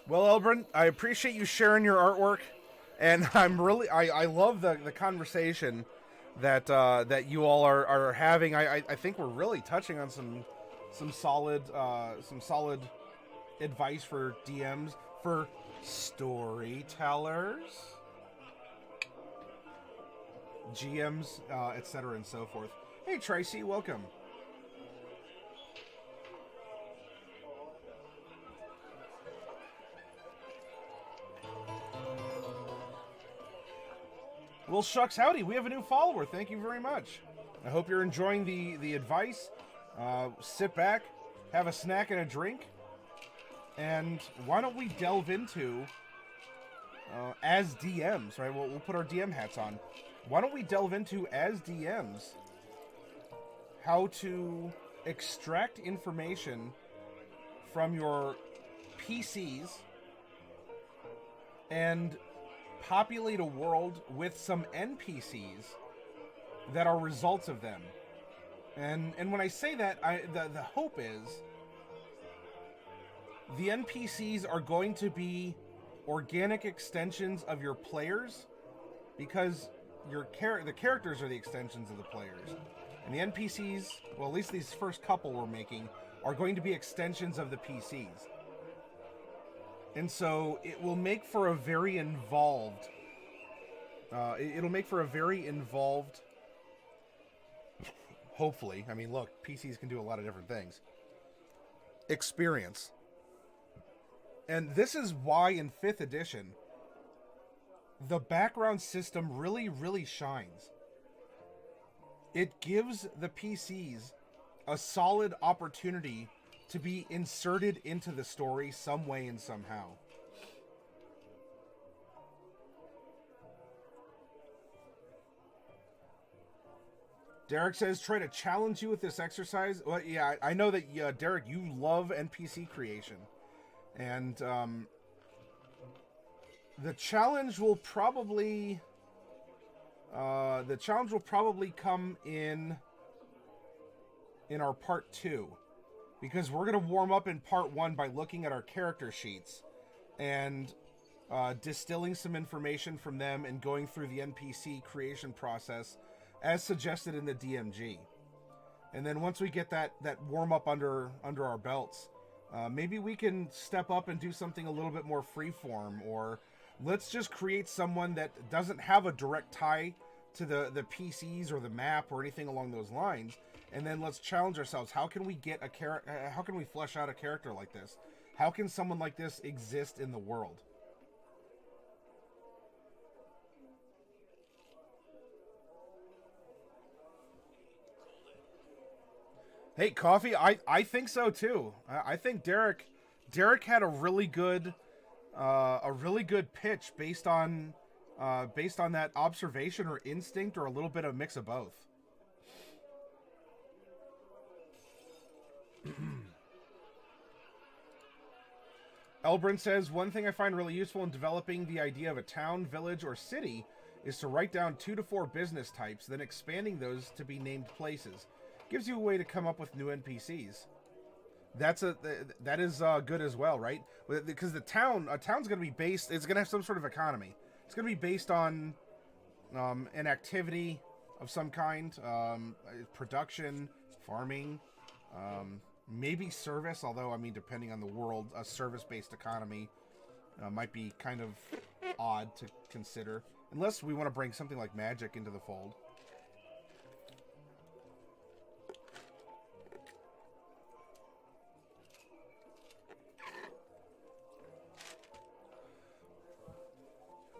Well, Elbrun, I appreciate you sharing your artwork, and I love the conversation that you all are having. I think we're really touching on some solid advice for DMs, for storytellers, GMs, etc. and so forth. Hey Tracy, welcome. Well, shucks, howdy. We have a new follower. Thank you very much. I hope you're enjoying the advice. Sit back, have a snack and a drink, and why don't we delve into, as DMs, right? We'll put our DM hats on. Why don't we delve into, as DMs, how to extract information from your PCs and populate a world with some NPCs that are results of them. And when I say that, the hope is the NPCs are going to be organic extensions of your players, because the characters are the extensions of the players. And the NPCs, well, at least these first couple we're making, are going to be extensions of the PCs. And so it will make for a very involved. It'll make for a very involved. Hopefully, I mean, look, PCs can do a lot of different things. Experience, and this is why in 5th edition, the background system really shines. It gives the PCs a solid opportunity to be inserted into the story some way and somehow. Derek says, try to challenge you with this exercise. Well, yeah, I know that, Derek, you love NPC creation. And the challenge will probably... come in our part 2. Because we're going to warm up in part 1 by looking at our character sheets and distilling some information from them and going through the NPC creation process as suggested in the DMG. And then once we get that warm up under our belts, maybe we can step up and do something a little bit more freeform, or let's just create someone that doesn't have a direct tie to the PCs or the map or anything along those lines, and then let's challenge ourselves. How can we get how can we flesh out a character like this? How can someone like this exist in the world? Hey, Coffee, I think so too. I think Derek had a really good pitch based on that observation or instinct or a little bit of mix of both. Elbrun says, one thing I find really useful in developing the idea of a town, village, or city is to write down 2 to 4 business types, then expanding those to be named places. Gives you a way to come up with new NPCs. That is good as well, right? Because a town's going to be based. It's going to have some sort of economy. It's going to be based on an activity of some kind, production, farming, maybe service. Although, I mean, depending on the world, a service-based economy might be kind of odd to consider, unless we want to bring something like magic into the fold.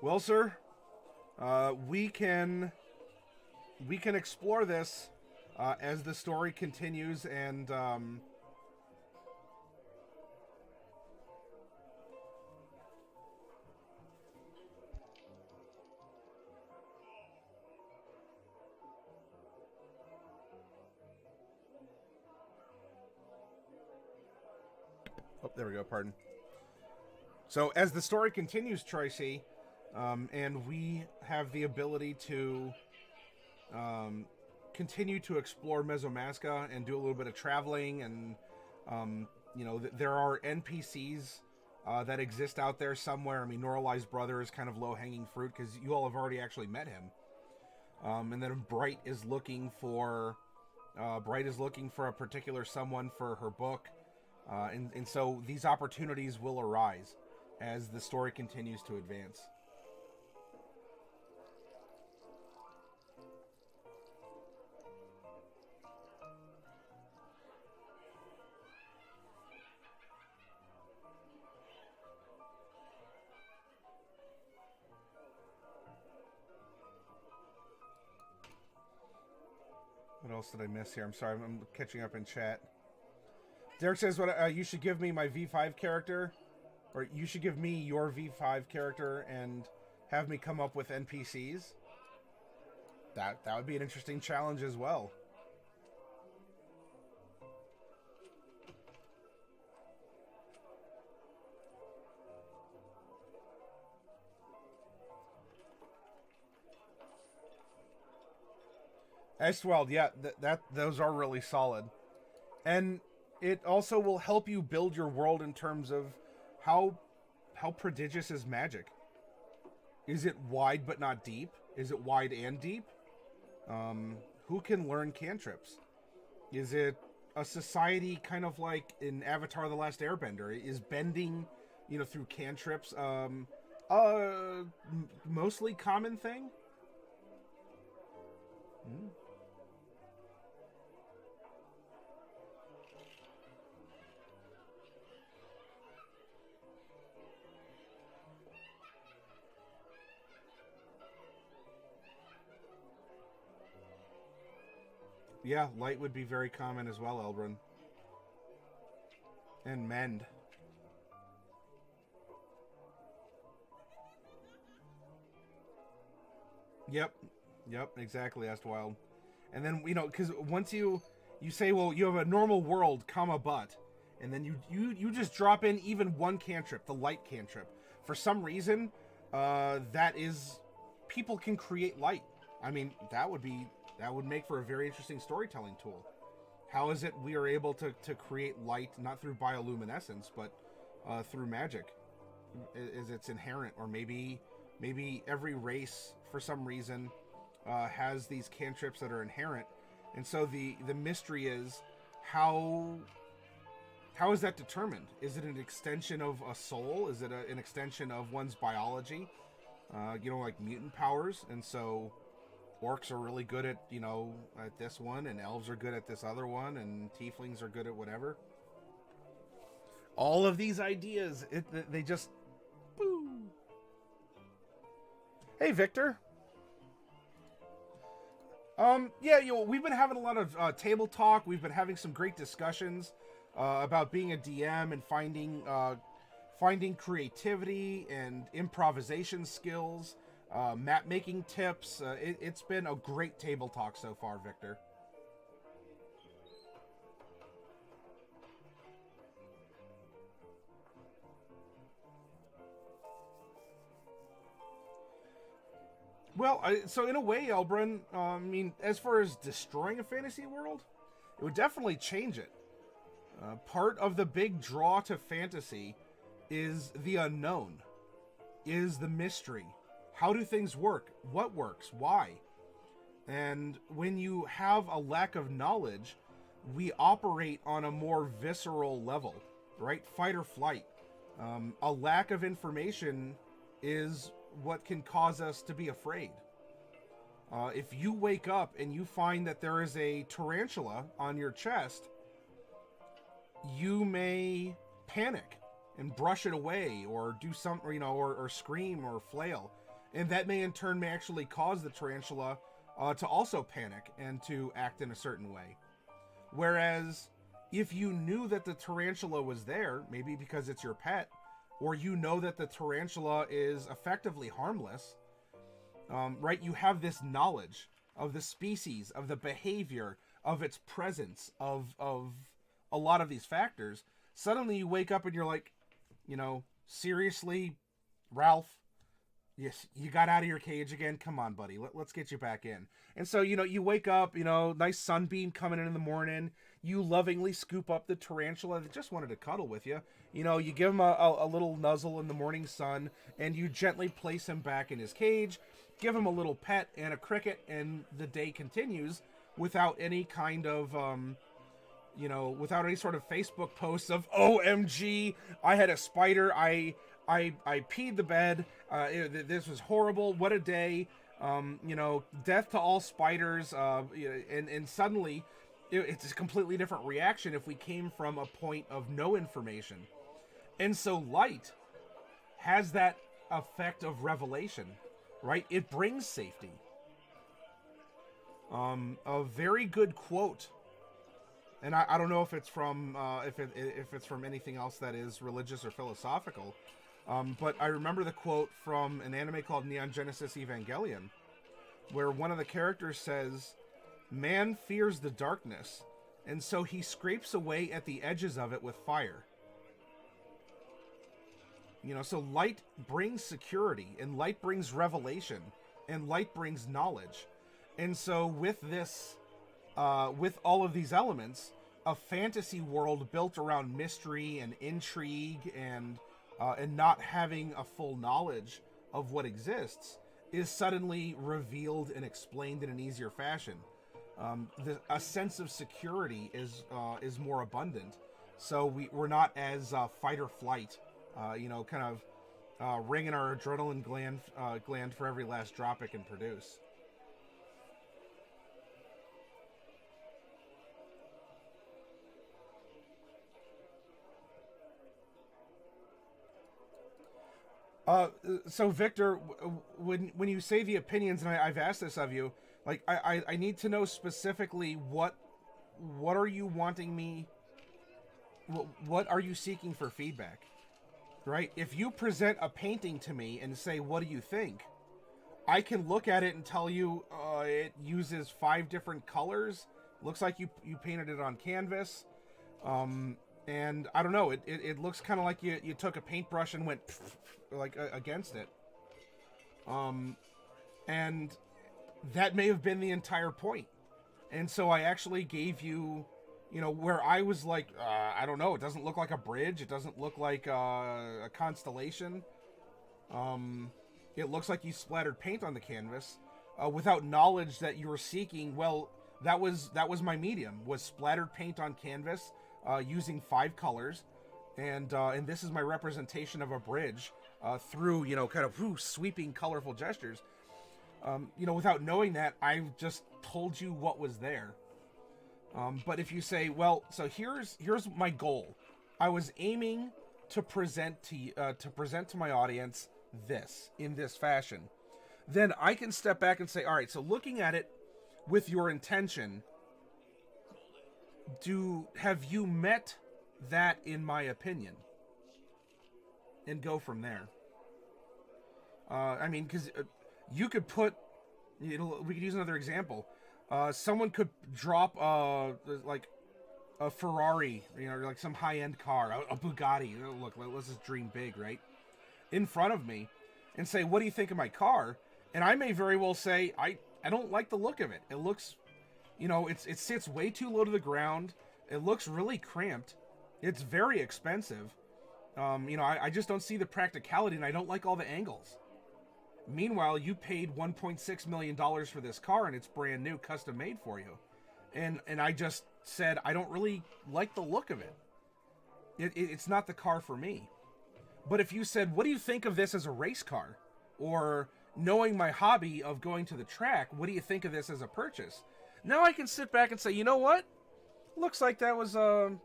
Well, sir, we can explore this as the story continues, and oh, there we go. Pardon. So, as the story continues, Tracy, and we have the ability to continue to explore Mesomasca and do a little bit of traveling, and there are NPCs that exist out there somewhere. I mean, Norali's brother is kind of low-hanging fruit because you all have already actually met him. And then Bright is looking for a particular someone for her book. And so these opportunities will arise as the story continues to advance. What else did I miss here? I'm sorry, I'm catching up in chat. Derek says, "What you should give me my V5 character, or you should give me your V5 character and have me come up with NPCs." That would be an interesting challenge as well. Estweld, yeah, those are really solid. And it also will help you build your world in terms of how prodigious is magic. Is it wide but not deep? Is it wide and deep? Who can learn cantrips? Is it a society kind of like in Avatar: The Last Airbender? Is bending, through cantrips, mostly common thing? Yeah, light would be very common as well, Elbrun. And mend. Yep, exactly, Estwild. And then, because once you say, well, you have a normal world, comma, but, and then you just drop in even one cantrip, the light cantrip. For some reason, that is, people can create light. I mean, that would make for a very interesting storytelling tool. How is it we are able to create light, not through bioluminescence, but through magic? Is it's inherent, or maybe every race, for some reason, has these cantrips that are inherent. And so the mystery is, how is that determined? Is it an extension of a soul? Is it an extension of one's biology? Like mutant powers. And so orcs are really good at, at this one, and elves are good at this other one, and tieflings are good at whatever. All of these ideas, they just... Boo. Hey, Victor. We've been having a lot of table talk. We've been having some great discussions about being a DM and finding creativity and improvisation skills, map making tips. It's been a great table talk so far, Victor. Well, so in a way, Elbrun, as far as destroying a fantasy world, it would definitely change it. Part of the big draw to fantasy is the unknown, is the mystery. How do things work? What works? Why? And when you have a lack of knowledge, we operate on a more visceral level, right? Fight or flight. A lack of information is what can cause us to be afraid. If you wake up and you find that there is a tarantula on your chest, you may panic and brush it away, or do something, or scream or flail, and that may in turn actually cause the tarantula to also panic and to act in a certain way. Whereas if you knew that the tarantula was there, maybe because it's your pet, or that the tarantula is effectively harmless, right? You have this knowledge of the species, of the behavior, of its presence, of a lot of these factors. Suddenly you wake up and you're like, seriously, Ralph, Yes, you got out of your cage again. Come on, buddy. Let's get you back in. And so, you wake up, nice sunbeam coming in the morning. You lovingly scoop up the tarantula that just wanted to cuddle with you. You give him a little nuzzle in the morning sun, and you gently place him back in his cage, give him a little pet and a cricket, and the day continues without any kind of, without any sort of Facebook posts of OMG, I had a spider, I peed the bed. This was horrible. What a day. Death to all spiders. And suddenly, it's a completely different reaction if we came from a point of no information. And so light has that effect of revelation, right? It brings safety. A very good quote. And I don't know if it's from if it's from anything else that is religious or philosophical. But I remember the quote from an anime called Neon Genesis Evangelion, where one of the characters says, "Man fears the darkness, and so he scrapes away at the edges of it with fire." So light brings security, and light brings revelation, and light brings knowledge. And so with this, with all of these elements, a fantasy world built around mystery and intrigue and not having a full knowledge of what exists is suddenly revealed and explained in an easier fashion. A sense of security is more abundant, so we're not as fight or flight, kind of wringing our adrenaline gland for every last drop it can produce. So Victor, when you say the opinions, and I've asked this of you, like I need to know specifically what are you wanting me, what are you seeking for feedback, right? If you present a painting to me and say, what do you think? I can look at it and tell you it uses 5 different colors. Looks like you painted it on canvas. And I don't know, it looks kind of like you took a paintbrush and went like against it. And that may have been the entire point. And so I actually gave you, where I was like, I don't know, it doesn't look like a bridge. It doesn't look like a constellation. It looks like you splattered paint on the canvas without knowledge that you were seeking. Well, that was my medium, was splattered paint on canvas using 5 colors. And this is my representation of a bridge through, kind of sweeping, colorful gestures. Without knowing that, I just told you what was there. But if you say, well, so here's my goal. I was aiming to present to my audience this in this fashion. Then I can step back and say, all right, so looking at it with your intention, have you met that in my opinion? And go from there. Because you could put, we could use another example. Someone could drop like a Ferrari, like some high-end car, a Bugatti. Look, let's just dream big, right? In front of me, and say, "What do you think of my car?" And I may very well say, "I don't like the look of it. It looks, it sits way too low to the ground. It looks really cramped. It's very expensive. I just don't see the practicality, and I don't like all the angles." Meanwhile, you paid $1.6 million for this car, and it's brand new, custom made for you. And I just said, I don't really like the look of it. It's not the car for me. But if you said, what do you think of this as a race car? Or knowing my hobby of going to the track, what do you think of this as a purchase? Now I can sit back and say, you know what? Looks like that was that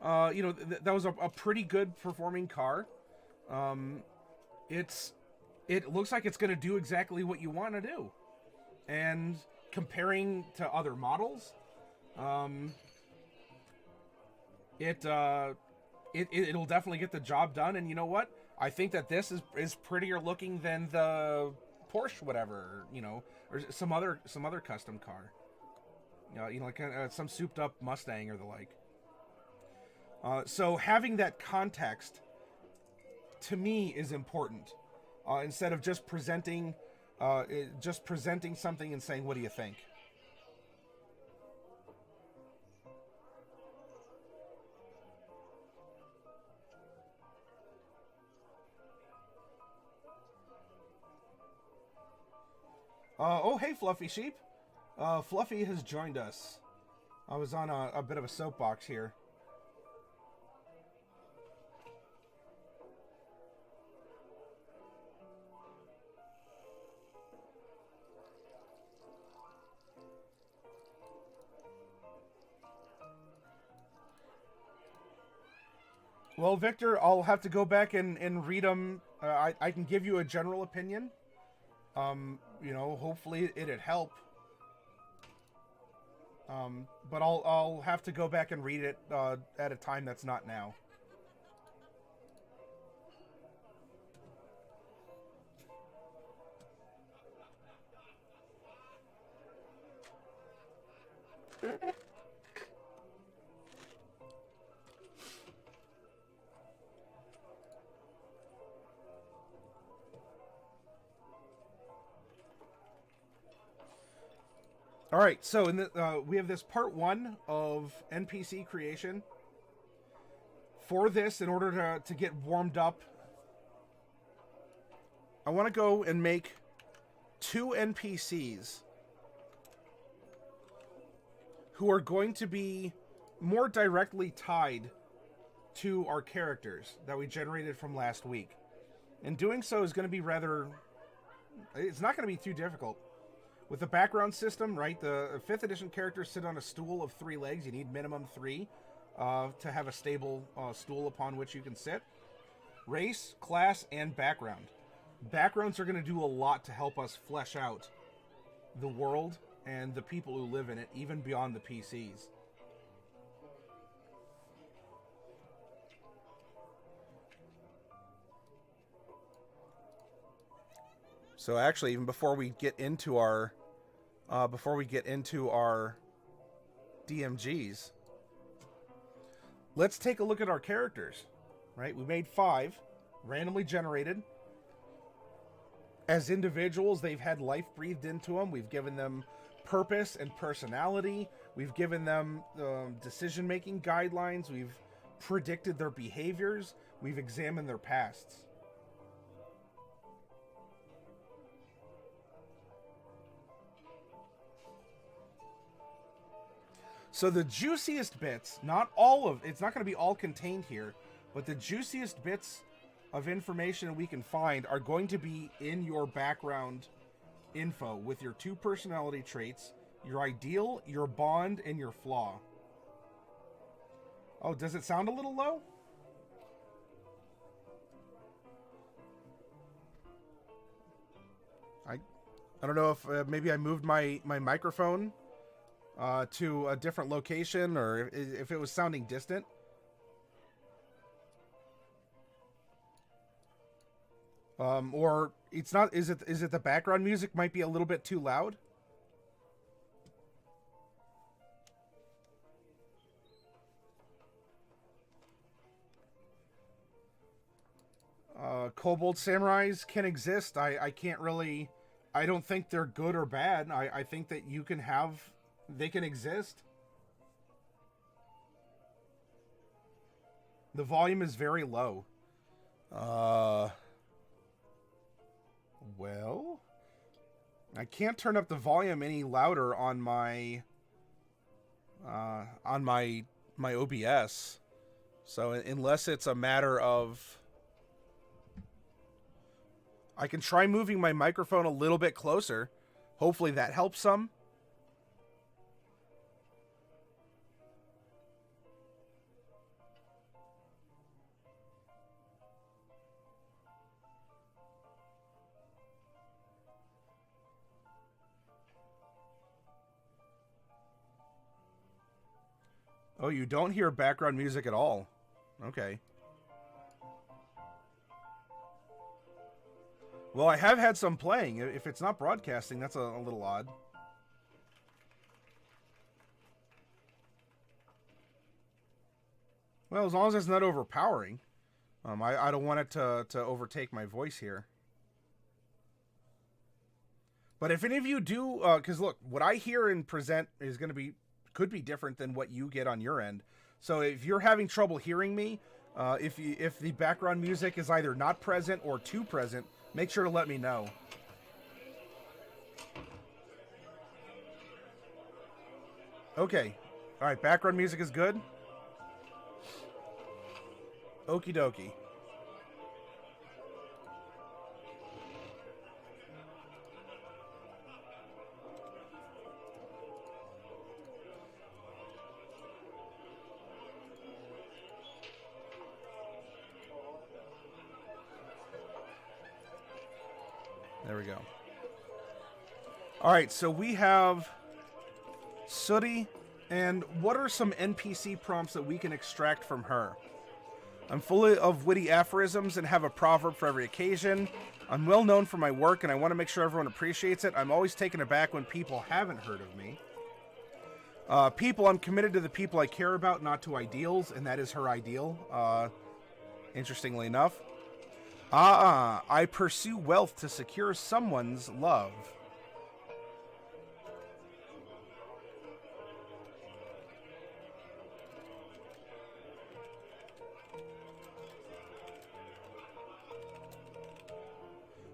was a pretty good performing car. It looks like it's going to do exactly what you want to do. And comparing to other models, it'll definitely get the job done. And you know what? I think that this is prettier looking than the Porsche, whatever, or some other custom car. Like some souped up Mustang or the like. So having that context to me is important. instead of just presenting something and saying, "What do you think?" Oh, hey, Fluffy Sheep. Fluffy has joined us. I was on a bit of a soapbox here. Well, Victor, I'll have to go back and read them. I can give you a general opinion. Hopefully it'd help. But I'll have to go back and read it at a time that's not now. All right, so we have this part 1 of NPC creation. For this, in order to get warmed up, I want to go and make 2 NPCs who are going to be more directly tied to our characters that we generated from last week. And doing so is going to be it's not going to be too difficult. With the background system, right, the 5th edition characters sit on a stool of 3 legs. You need minimum 3 to have a stable stool upon which you can sit. Race, class, and background. Backgrounds are going to do a lot to help us flesh out the world and the people who live in it, even beyond the PCs. So actually, even before we get into our DMGs, let's take a look at our characters. Right, we made 5, randomly generated. As individuals, they've had life breathed into them. We've given them purpose and personality. We've given them decision-making guidelines. We've predicted their behaviors. We've examined their pasts. So the juiciest bits, it's not going to be all contained here, but the juiciest bits of information we can find are going to be in your background info with your 2 personality traits, your ideal, your bond, and your flaw. Oh, does it sound a little low? I don't know if maybe I moved my microphone to a different location, or if it was sounding distant. Or it's not. Is it the background music might be a little bit too loud? Kobold samurais can exist. I can't really. I don't think they're good or bad. I think that you can have. They can exist. The volume is very low. Well, I can't turn up the volume any louder on my OBS. So unless it's a matter of, I can try moving my microphone a little bit closer. Hopefully that helps some. Oh, you don't hear background music at all. Okay. Well, I have had some playing. If it's not broadcasting, that's a little odd. Well, as long as it's not overpowering. I don't want it to overtake my voice here. But if any of you do, because look, what I hear and present is going to be, could be different than what you get on your end. So if you're having trouble hearing me, if the background music is either not present or too present, make sure to let me know. Okay. All right, background music is good. Okie dokie. There we go. All right, so we have Sooty, and what are some NPC prompts that we can extract from her? I'm full of witty aphorisms and have a proverb for every occasion. I'm well known for my work, and I want to make sure everyone appreciates it. I'm always taken aback when people haven't heard of me. People, I'm committed to the people I care about, not to ideals, and that is her ideal, interestingly enough. I pursue wealth to secure someone's love.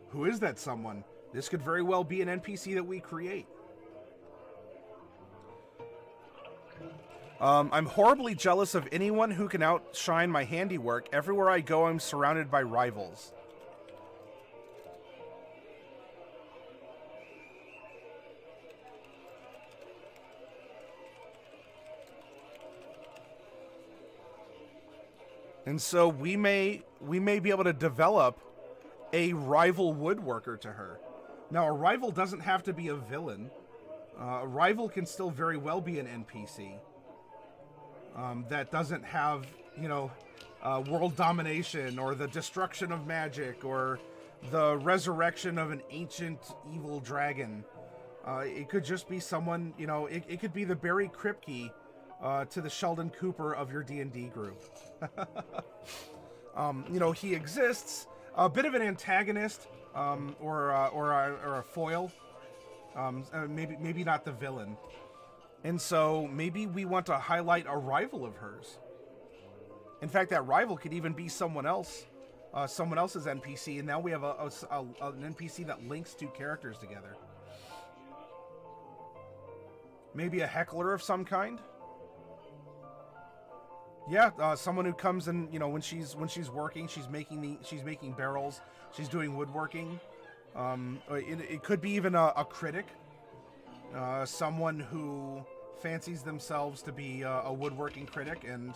Who is that someone? This could very well be an NPC that we create. I'm horribly jealous of anyone who can outshine my handiwork. Everywhere I go, I'm surrounded by rivals. And so we may be able to develop a rival woodworker to her. Now, a rival doesn't have to be a villain. A rival can still very well be an NPC. That doesn't have, you know, world domination or the destruction of magic or the resurrection of an ancient evil dragon. It could just be someone, you know, it could be the Barry Kripke to the Sheldon Cooper of your D&D group. You know, he exists, a bit of an antagonist, or a foil, maybe not the villain. And so maybe we want to highlight a rival of hers. In fact, that rival could even be someone else, someone else's NPC, and now we have an NPC that links two characters together. Maybe a heckler of some kind. Yeah, someone who comes and, you know, when she's working, she's making barrels, she's doing woodworking. It could be even a critic. Someone who fancies themselves to be a woodworking critic and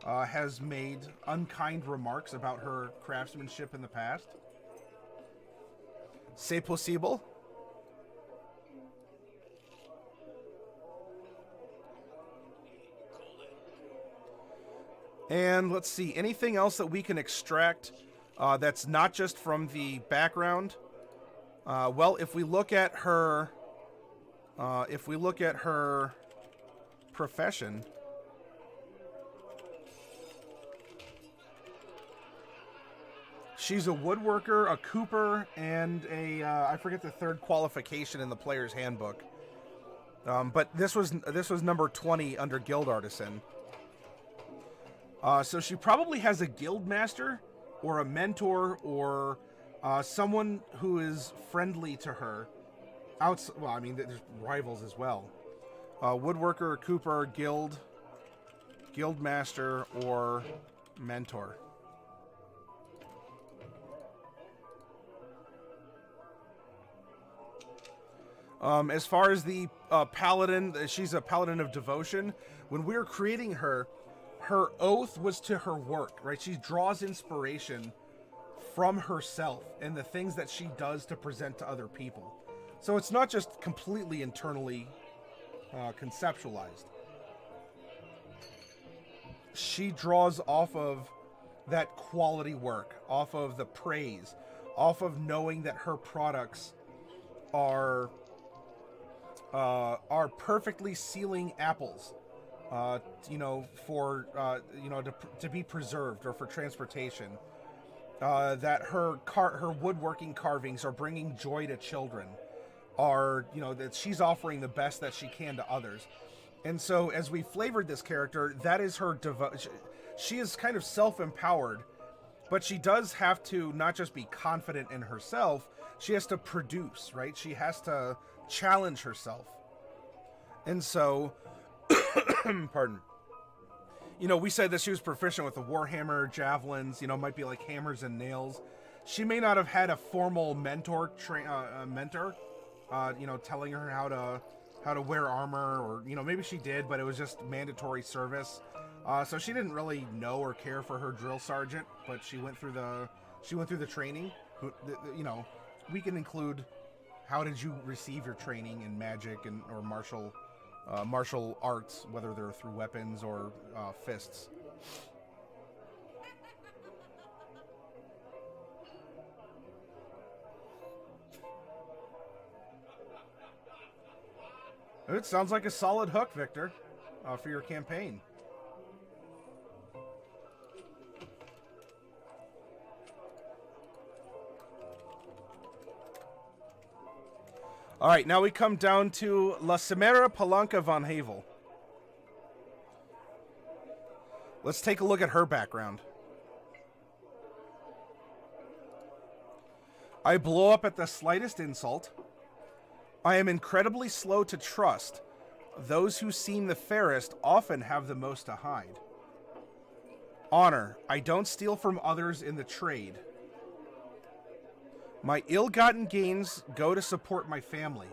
has made unkind remarks about her craftsmanship in the past. C'est possible. And let's see, anything else that we can extract that's not just from the background? Well, if we look at her profession, she's a woodworker, a cooper, and I forget the third qualification in the player's handbook. But this was number 20 under guild artisan. So she probably has a guild master or a mentor or someone who is friendly to her. Well, I mean, there's rivals as well. Woodworker, cooper, guild master, or mentor. As far as the paladin, she's a paladin of devotion. When we were creating her oath was to her work, right? She draws inspiration from herself and the things that she does to present to other people. So it's not just completely internally conceptualized. She draws off of that quality work, off of the praise, off of knowing that her products are perfectly sealing apples. You know, for you know, to be preserved or for transportation. That her woodworking carvings are bringing joy to children. are, you know, that she's offering the best that she can to others. And so as we flavored this character, that is her she is kind of self-empowered, but she does have to not just be confident in herself, she has to produce, right? She has to challenge herself. And so, pardon. You know, we said that she was proficient with the warhammer, javelins, you know, might be like hammers and nails. She may not have had a formal mentor, you know, telling her how to wear armor, or, you know, maybe she did, but it was just mandatory service. So she didn't really know or care for her drill sergeant, but she went through the training. You know, we can include how did you receive your training in magic and or martial arts, whether they're through weapons or fists. It sounds like a solid hook, Victor, for your campaign. All right, now we come down to La Cimera Palanca von Havel. Let's take a look at her background. I blow up at the slightest insult. I am incredibly slow to trust. Those who seem the fairest often have the most to hide. Honor. I don't steal from others in the trade. My ill-gotten gains go to support my family.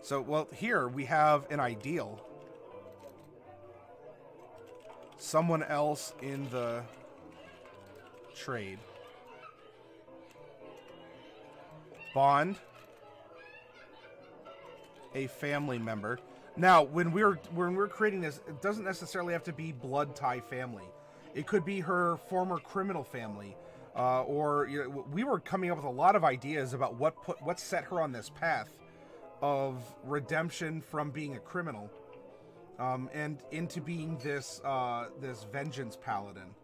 So, well, here we have an ideal. Someone else in the trade. Bond. A family member. Now, when we're creating this, it doesn't necessarily have to be blood tie family. It could be her former criminal family. Or you know, we were coming up with a lot of ideas about what set her on this path of redemption from being a criminal, and into being this this vengeance paladin.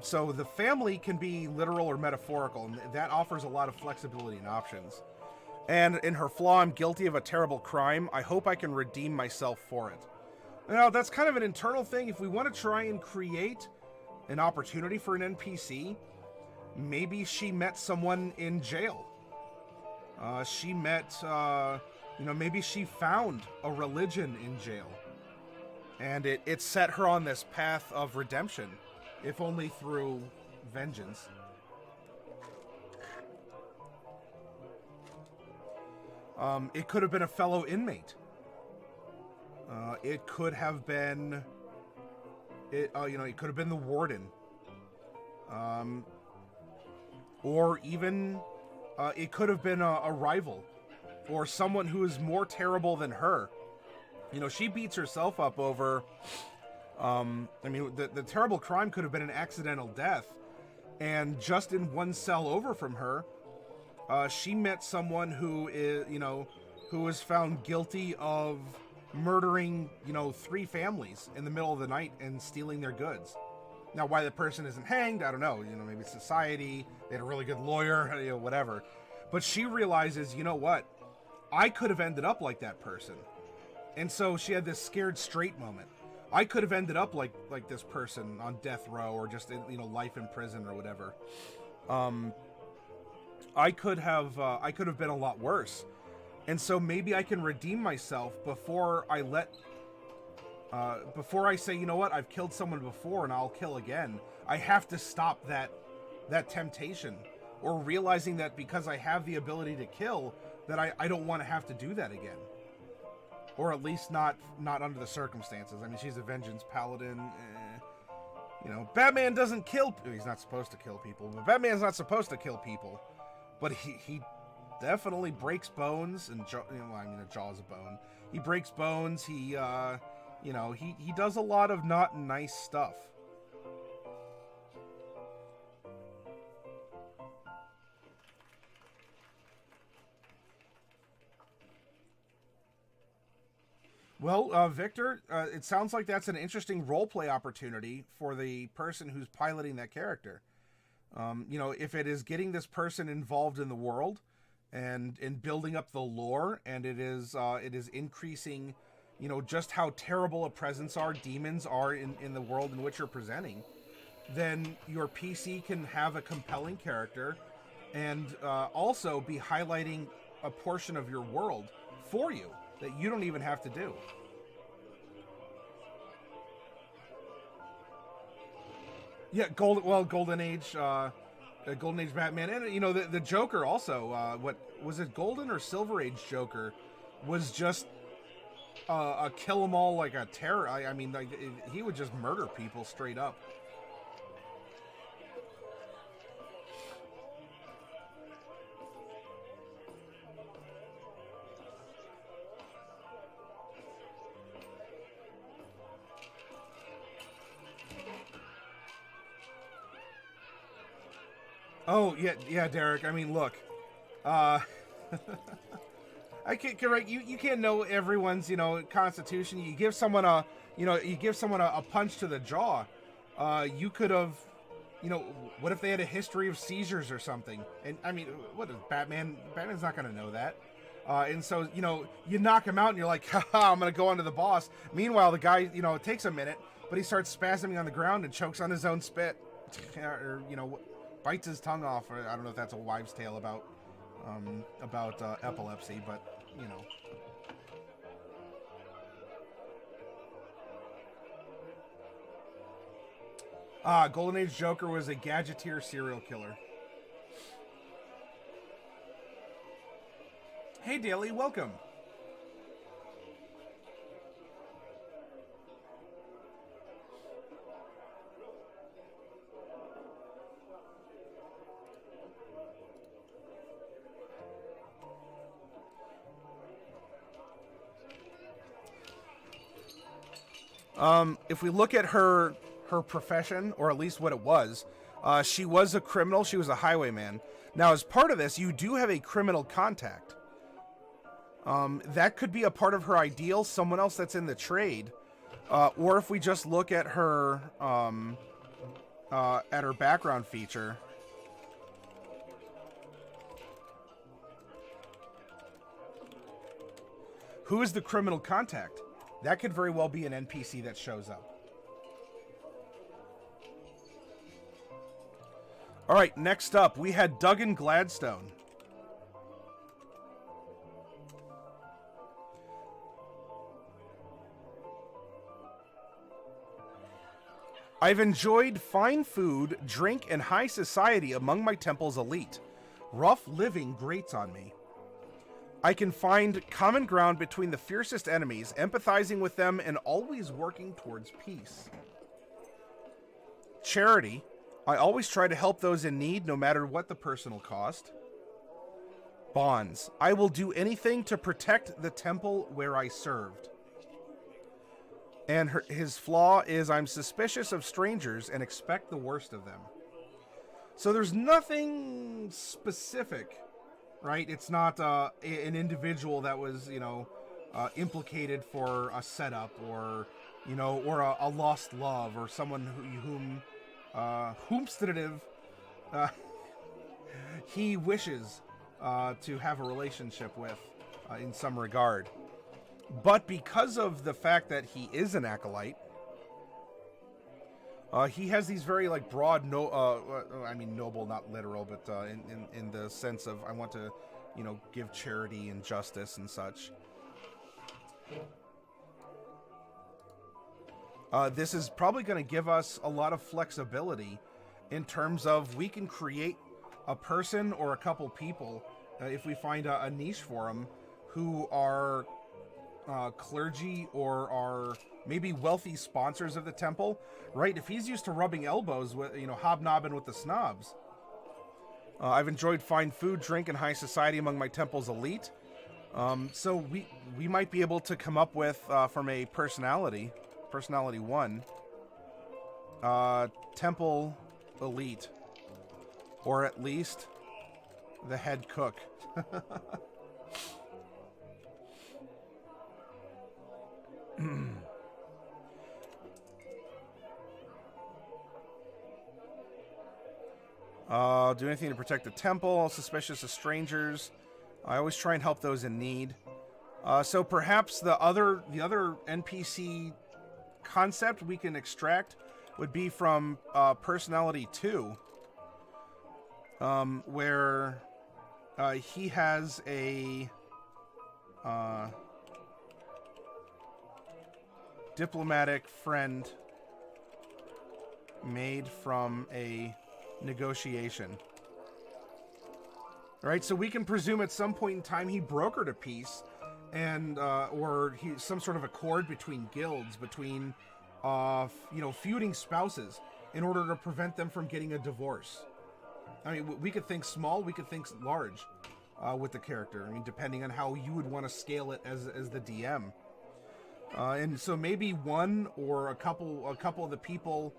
So the family can be literal or metaphorical, and that offers a lot of flexibility and options. And in her flaw, I'm guilty of a terrible crime. I hope I can redeem myself for it. Now, that's kind of an internal thing. If we want to try and create an opportunity for an NPC, maybe she met someone in jail. She met, you know, maybe she found a religion in jail. And it set her on this path of redemption, if only through vengeance. It could have been a fellow inmate. It could have been, you know, it could have been the warden, or even it could have been a rival, or someone who is more terrible than her. You know, she beats herself up over. I mean, the terrible crime could have been an accidental death, and just in one cell over from her, she met someone who is, you know, who was found guilty of murdering, you know, 3 families in the middle of the night and stealing their goods. Now, why the person isn't hanged, I don't know. You know, maybe it's society, they had a really good lawyer, you know, whatever. But she realizes, you know what? I could have ended up like that person. And so she had this scared straight moment. I could have ended up like this person on death row, or just, you know, life in prison or whatever. I could have been a lot worse. And so maybe I can redeem myself before I say, you know what, I've killed someone before and I'll kill again. I have to stop that temptation, or realizing that because I have the ability to kill, that I don't want to have to do that again. Or at least not under the circumstances. I mean, she's a vengeance paladin. You know, Batman doesn't kill. He's not supposed to kill people, but Batman's not supposed to kill people. But he definitely breaks bones, and you know, I mean, a jaw's a bone. He breaks bones. He you know, he does a lot of not nice stuff. Well, Victor, it sounds like that's an interesting roleplay opportunity for the person who's piloting that character. You know, if it is getting this person involved in the world and in building up the lore, and it is increasing, you know, just how terrible a presence demons are in the world in which you're presenting, then your PC can have a compelling character and also be highlighting a portion of your world for you that you don't even have to do. Yeah, Golden Age Batman, and you know the Joker also. What was it, Golden or Silver Age Joker? Was just a kill 'em all, like a terror. I mean, like he would just murder people straight up. Oh yeah, Derek. I mean, look, I can't. Right, you can't know everyone's, you know, constitution. You give someone a punch to the jaw. You could have, you know, what if they had a history of seizures or something? And I mean, what is Batman? Batman's not going to know that. And so, you know, you knock him out and you're like, haha, I'm going to go on to the boss. Meanwhile, the guy, you know, it takes a minute, but he starts spasming on the ground and chokes on his own spit. Or, you know, bites his tongue off. Or I don't know if that's a wives' tale about epilepsy, but, you know. Golden Age Joker was a gadgeteer serial killer. Hey, Daly, welcome. If we look at her profession, or at least what it was, she was a criminal. She was a highwayman. Now, as part of this, you do have a criminal contact. That could be a part of her ideal, someone else that's in the trade. Or if we just look at her background feature. Who is the criminal contact? That could very well be an NPC that shows up. All right, next up, we had Duggan Gladstone. I've enjoyed fine food, drink, and high society among my temple's elite. Rough living grates on me. I can find common ground between the fiercest enemies, empathizing with them, and always working towards peace. Charity. I always try to help those in need, no matter what the personal cost. Bonds. I will do anything to protect the temple where I served. And his flaw is I'm suspicious of strangers and expect the worst of them. So there's nothing specific, right? It's not an individual that was, you know, implicated for a setup, or, you know, or a lost love, or someone whomstative he wishes to have a relationship with in some regard. But because of the fact that he is an acolyte, he has these very, like, broad, I mean, noble, not literal, but in the sense of I want to, you know, give charity and justice and such. This is probably going to give us a lot of flexibility in terms of we can create a person or a couple people, if we find a niche for them, who are clergy or are maybe wealthy sponsors of the temple, right? If he's used to rubbing elbows with, you know, hobnobbing with the snobs. I've enjoyed fine food, drink, and high society among my temple's elite. So we might be able to come up with, from a personality 1, temple elite, or at least the head cook. Do anything to protect the temple. Suspicious of strangers. I always try and help those in need. So perhaps the other NPC concept we can extract would be from personality 2, where he has a diplomatic friend made from a negotiation. Right, so we can presume at some point in time he brokered a peace, and or some sort of accord between guilds, between feuding spouses, in order to prevent them from getting a divorce. I mean, we could think small, we could think large with the character. I mean, depending on how you would want to scale it as the DM. And so maybe one or a couple of the people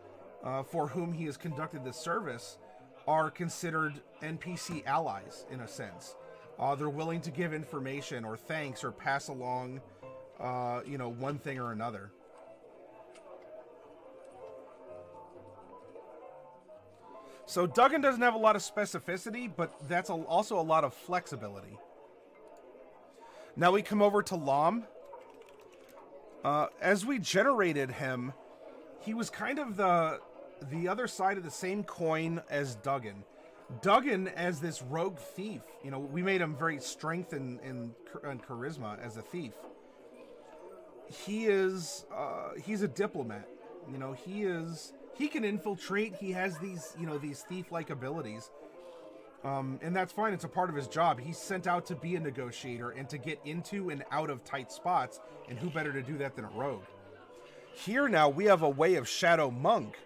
for whom he has conducted this service are considered NPC allies, in a sense. They're willing to give information or thanks or pass along, one thing or another. So Duggan doesn't have a lot of specificity, but that's also a lot of flexibility. Now we come over to Lom. As we generated him, he was kind of the other side of the same coin as Duggan. Duggan, as this rogue thief, we made him very strength and charisma as a thief. He's a diplomat. He can infiltrate. He has these thief-like abilities. And that's fine. It's a part of his job. He's sent out to be a negotiator and to get into and out of tight spots. And who better to do that than a rogue? Here now we have a way of Shadow Monk.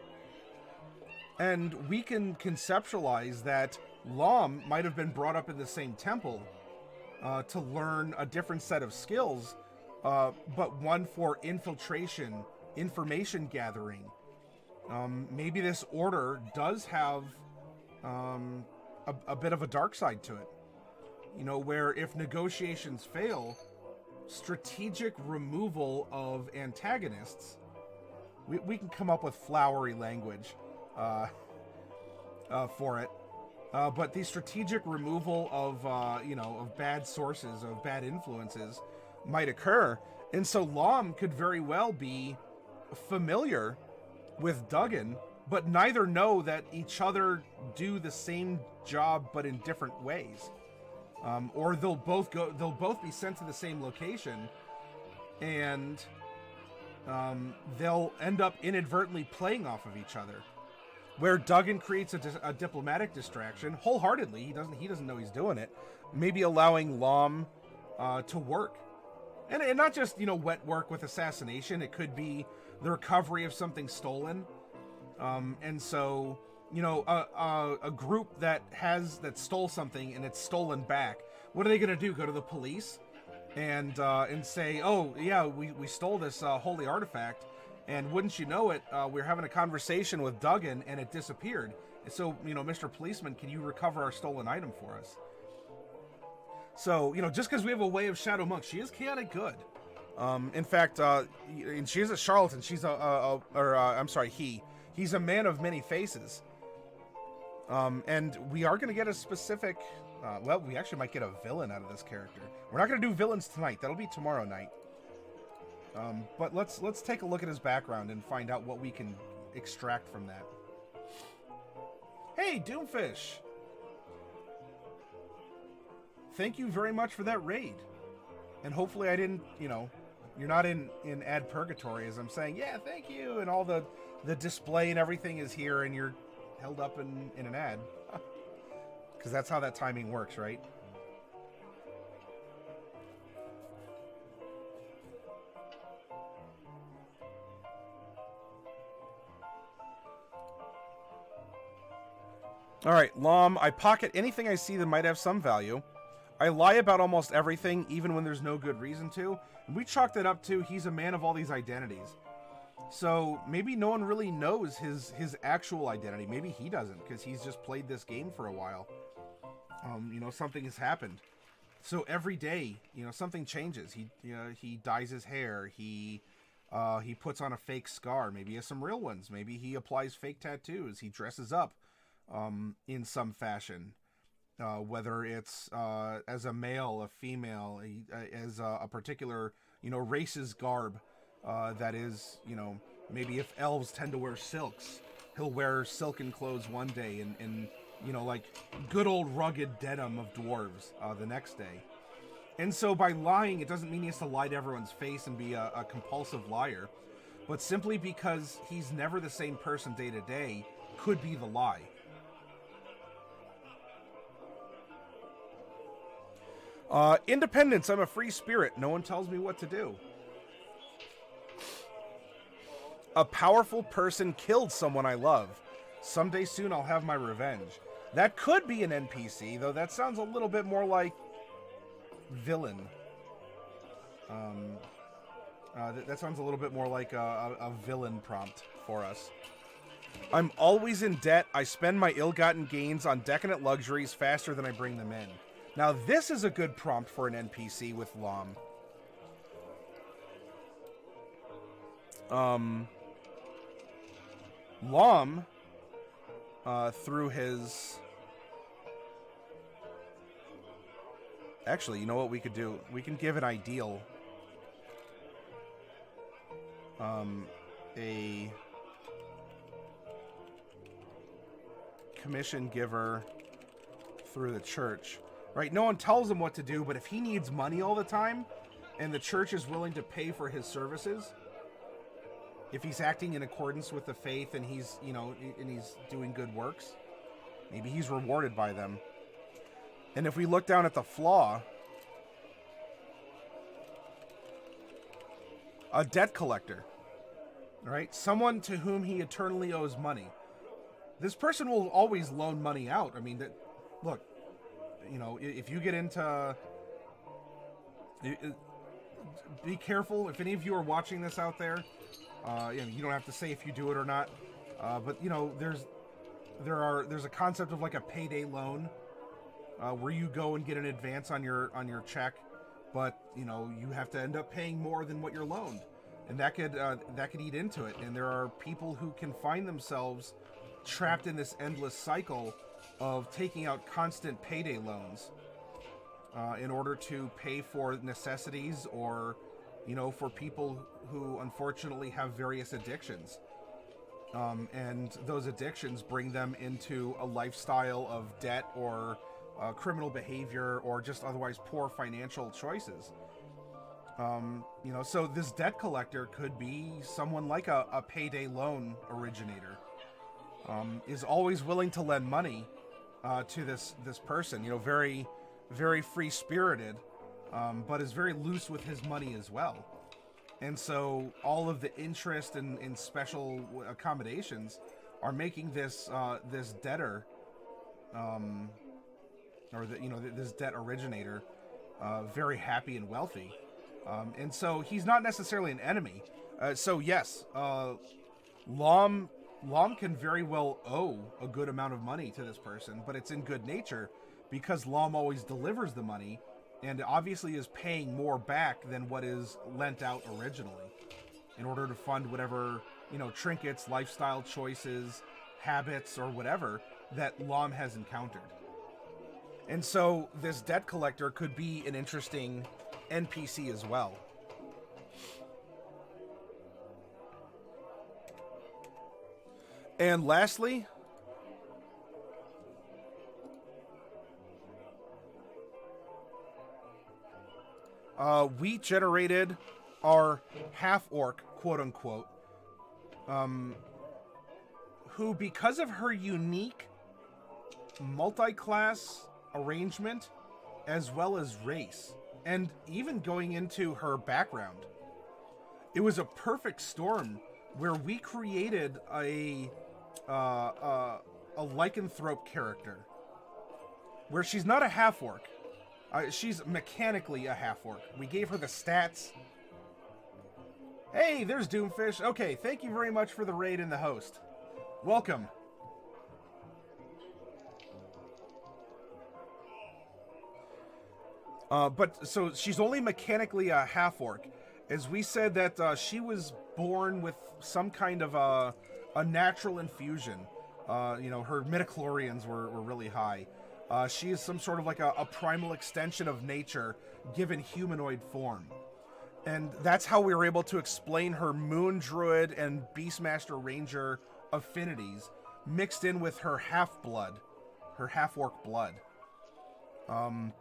And we can conceptualize that Lom might have been brought up in the same temple to learn a different set of skills, but one for infiltration, information gathering. Maybe this order does have a bit of a dark side to it. Where if negotiations fail, strategic removal of antagonists, we can come up with flowery language for it. But the strategic removal of bad sources, of bad influences might occur. And so Lom could very well be familiar with Duggan, but neither know that each other do the same job but in different ways. Or they'll both be sent to the same location, and they'll end up inadvertently playing off of each other. Where Duggan creates a diplomatic distraction wholeheartedly, he doesn't know he's doing it, maybe allowing Lom to work, and not just wet work with assassination. It could be the recovery of something stolen, and so a group that stole something and it's stolen back. What are they gonna do? Go to the police and say, oh yeah, we stole this holy artifact. And wouldn't you know it, we're having a conversation with Duggan, and it disappeared. So, Mr. Policeman, can you recover our stolen item for us? So, just because we have a way of Shadow Monk, she is chaotic good. In fact, and she is a charlatan. She's he's a man of many faces. And we are going to get a specific, we actually might get a villain out of this character. We're not going to do villains tonight. That'll be tomorrow night. But let's take a look at his background and find out what we can extract from that. Hey, Doomfish! Thank you very much for that raid. And hopefully I didn't, you're not in ad purgatory as I'm saying, yeah, thank you, and all the display and everything is here and you're held up in an ad. Because that's how that timing works, right? Alright, Lom, I pocket anything I see that might have some value. I lie about almost everything, even when there's no good reason to. And we chalked it up to, he's a man of all these identities. So, maybe no one really knows his actual identity. Maybe he doesn't, because he's just played this game for a while. Something has happened. So every day, something changes. He dyes his hair. He puts on a fake scar. Maybe he has some real ones. Maybe he applies fake tattoos. He dresses up. in some fashion. Whether it's as a male, a female, as a particular, race's garb, that is, maybe if elves tend to wear silks, he'll wear silken clothes one day and like good old rugged denim of dwarves the next day. And so by lying, it doesn't mean he has to lie to everyone's face and be a compulsive liar, but simply because he's never the same person day to day could be the lie. Independence, I'm a free spirit. No one tells me what to do. A powerful person killed someone I love. Someday soon I'll have my revenge. That could be an NPC, though that sounds a little bit more like villain. That sounds a little bit more like a villain prompt for us. I'm always in debt. I spend my ill-gotten gains on decadent luxuries faster than I bring them in. Now, this is a good prompt for an NPC with Lom. Lom, through his... Actually, you know what we could do? We can give an ideal. A commission giver through the church. Right, no one tells him what to do, but if he needs money all the time, and the church is willing to pay for his services, if he's acting in accordance with the faith and he's, and he's doing good works, maybe he's rewarded by them. And if we look down at the flaw, a debt collector, right? Someone to whom he eternally owes money. This person will always loan money out. I mean, look, if you get into... Be careful. If any of you are watching this out there, you don't have to say if you do it or not. But, there's a concept of like a payday loan, where you go and get an advance on your check, but, you have to end up paying more than what you're loaned. And that could eat into it. And there are people who can find themselves trapped in this endless cycle of taking out constant payday loans in order to pay for necessities or, for people who unfortunately have various addictions. And those addictions bring them into a lifestyle of debt or criminal behavior or just otherwise poor financial choices. So this debt collector could be someone like a payday loan originator, is always willing to lend money to this person, very, very free-spirited, but is very loose with his money as well. And so all of the interest and special accommodations are making this this debtor, this debt originator, very happy and wealthy. And so he's not necessarily an enemy. So yes, Lom can very well owe a good amount of money to this person, but it's in good nature because Lom always delivers the money and obviously is paying more back than what is lent out originally in order to fund whatever, trinkets, lifestyle choices, habits, or whatever that Lom has encountered. And so this debt collector could be an interesting NPC as well. And lastly, we generated our half-orc, quote-unquote, who, because of her unique multi-class arrangement, as well as race, and even going into her background, it was a perfect storm where we created a lycanthrope character, where she's not a half-orc. She's mechanically a half-orc. We gave her the stats. Hey, there's Doomfish. Okay, thank you very much for the raid and the host. Welcome. But so she's only mechanically a half-orc. As we said that she was born with some kind of a natural infusion you know, her midichlorians were really high. She is some sort of like a primal extension of nature given humanoid form. And that's how we were able to explain her Moon Druid and Beastmaster Ranger affinities mixed in with her half-blood, her half-orc blood. And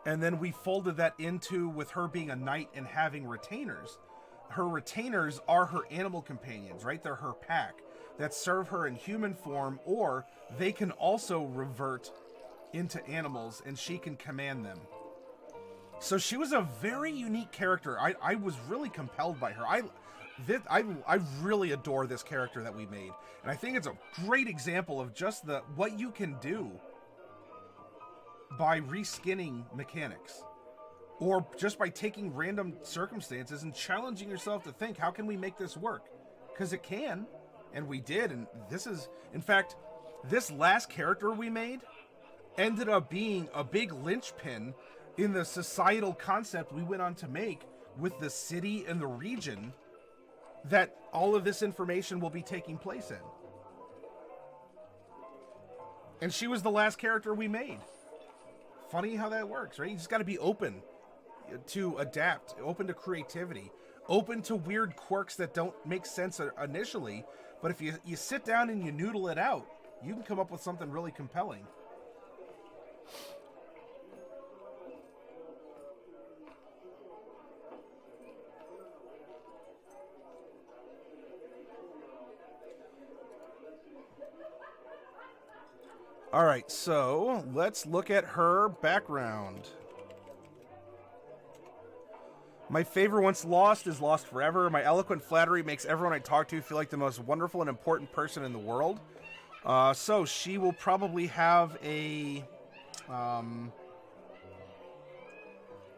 then we folded that into with her being a knight and having retainers. Her retainers are her animal companions, right? They're her pack that serve her in human form, or they can also revert into animals and she can command them. So she was a very unique character. I was really compelled by her. I really adore this character that we made. And I think it's a great example of just what you can do by reskinning mechanics. Or just by taking random circumstances and challenging yourself to think, how can we make this work? Because it can. And we did. And this is, in fact, this last character we made ended up being a big linchpin in the societal concept we went on to make with the city and the region that all of this information will be taking place in. And she was the last character we made. Funny how that works, right? You just got to be open to adapt, open to creativity, open to weird quirks that don't make sense initially, but if you sit down and you noodle it out, you can come up with something really compelling. All right, so let's look at her background. My favor once lost is lost forever. My eloquent flattery makes everyone I talk to feel like the most wonderful and important person in the world. So she will probably have a...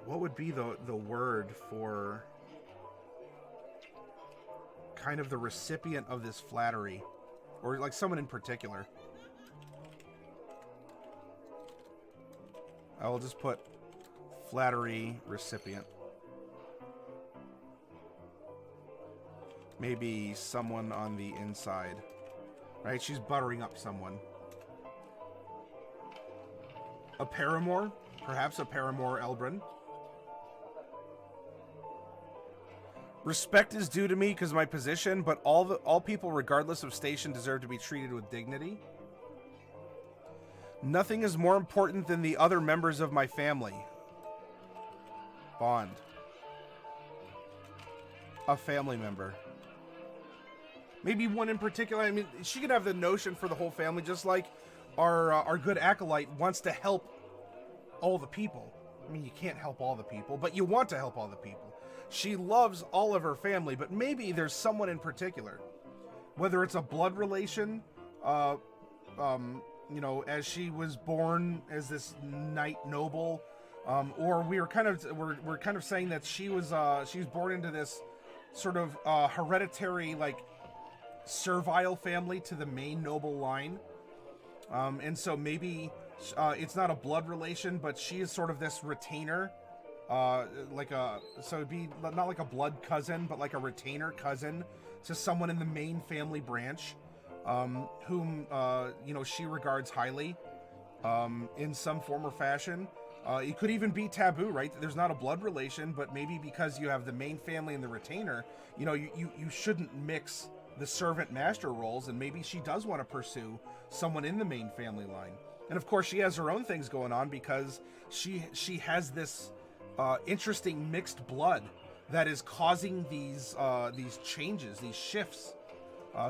what would be the word for kind of the recipient of this flattery? Or like someone in particular. I will just put flattery recipient. Maybe someone on the inside. Right? She's buttering up someone. A paramour? Perhaps a paramour Elbrin. Respect is due to me because of my position, but all people, regardless of station, deserve to be treated with dignity. Nothing is more important than the other members of my family. Bond. A family member. Maybe one in particular. I mean, she could have the notion for the whole family, just like our good acolyte wants to help all the people. I mean, you can't help all the people, but you want to help all the people. She loves all of her family, but maybe there's someone in particular. Whether it's a blood relation, you know, as she was born as this knight noble, or we're kind of saying that she was born into this sort of hereditary, like, servile family to the main noble line, and so maybe it's not a blood relation, but she is sort of this retainer, so it'd be not like a blood cousin, but like a retainer cousin to someone in the main family branch. Whom, you know, she regards highly, in some form or fashion. It could even be taboo, right? There's not a blood relation, but maybe because you have the main family and the retainer, you know, you shouldn't mix the servant-master roles, and maybe she does want to pursue someone in the main family line. And of course, she has her own things going on because she has this interesting mixed blood that is causing these changes, these shifts.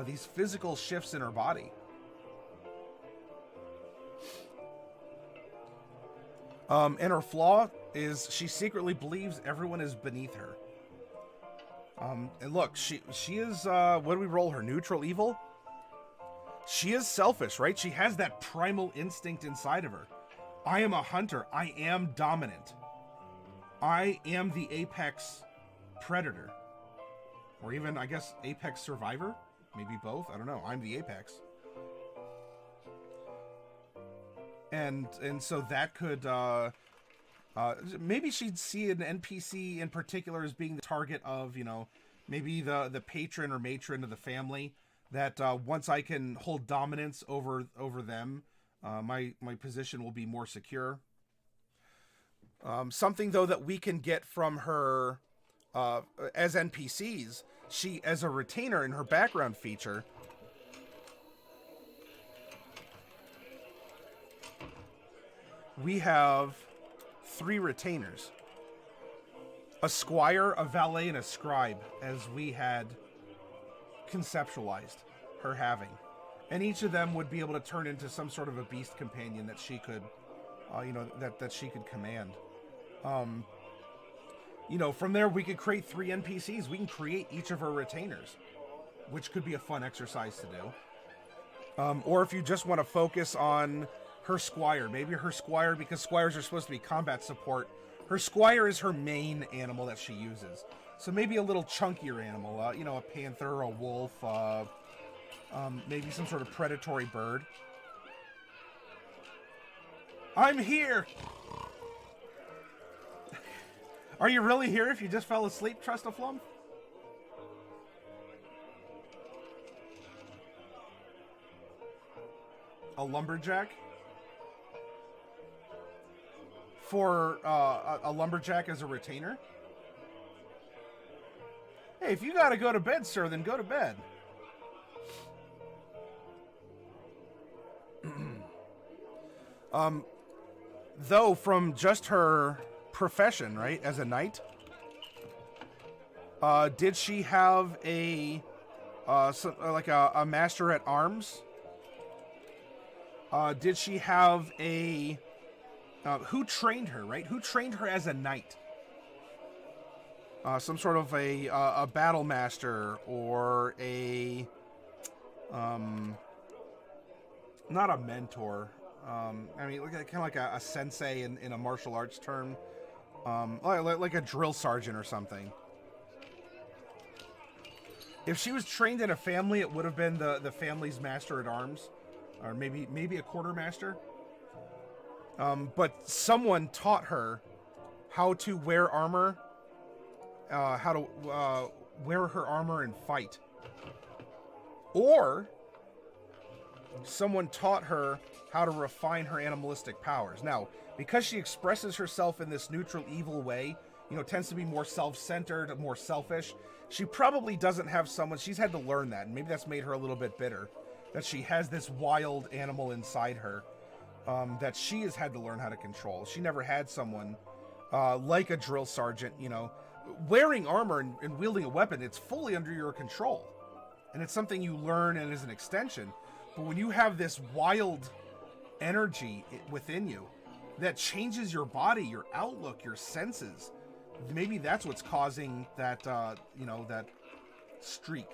These physical shifts in her body. And her flaw is she secretly believes everyone is beneath her. And look, she is, what do we roll her? Neutral evil? She is selfish, right? She has that primal instinct inside of her. I am a hunter. I am dominant. I am the apex predator. Or even, I guess, apex survivor? Maybe both. I don't know. I'm the apex. And so that could maybe she'd see an NPC in particular as being the target of, you know, maybe the patron or matron of the family, that once I can hold dominance over them, my position will be more secure. Something though that we can get from her as NPCs, she as a retainer in her background feature. We have 3 retainers. A squire, a valet, and a scribe, as we had conceptualized her having. And each of them would be able to turn into some sort of a beast companion that she could, that she could command. From there we could create 3 NPCs. We can create each of her retainers, which could be a fun exercise to do. Or if you just want to focus on her squire, maybe her squire, because squires are supposed to be combat support, her squire is her main animal that she uses. So maybe a little chunkier animal, a panther, a wolf, maybe some sort of predatory bird. I'm here! Are you really here if you just fell asleep, Trustaflum? A lumberjack? For a lumberjack as a retainer? Hey, if you gotta go to bed, sir, then go to bed. Though from just her profession, right, as a knight, did she have a a master at arms? Did she have a who trained her, right? Who trained her as a knight? Some sort of a battle master, or a not a mentor. I mean, kind of like a sensei in a martial arts term, like a drill sergeant or something. If she was trained in a family, it would have been the family's master at arms, or maybe a quartermaster. But someone taught her how to wear armor, how to wear her armor and fight. Or someone taught her how to refine her animalistic powers. Now, because she expresses herself in this neutral, evil way, tends to be more self-centered, more selfish, she probably doesn't have someone. She's had to learn that, and maybe that's made her a little bit bitter, that she has this wild animal inside her that she has had to learn how to control. She never had someone like a drill sergeant, wearing armor and wielding a weapon. It's fully under your control, and it's something you learn and is an extension. But when you have this wild energy within you that changes your body, your outlook, your senses, maybe that's what's causing that, that streak.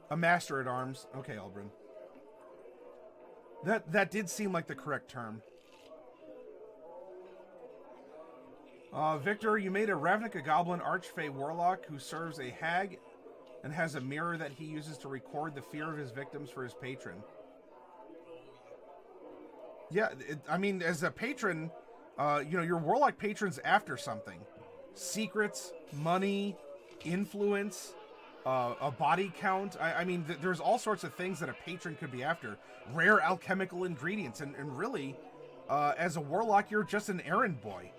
A master at arms. Okay, Elbrin. That did seem like the correct term. Victor, you made a Ravnica Goblin Archfey Warlock who serves a hag and has a mirror that he uses to record the fear of his victims for his patron. Yeah, I mean, as a patron, your Warlock patron's after something. Secrets, money, influence, a body count. I mean, there's all sorts of things that a patron could be after. Rare alchemical ingredients. And really, as a Warlock, you're just an errand boy.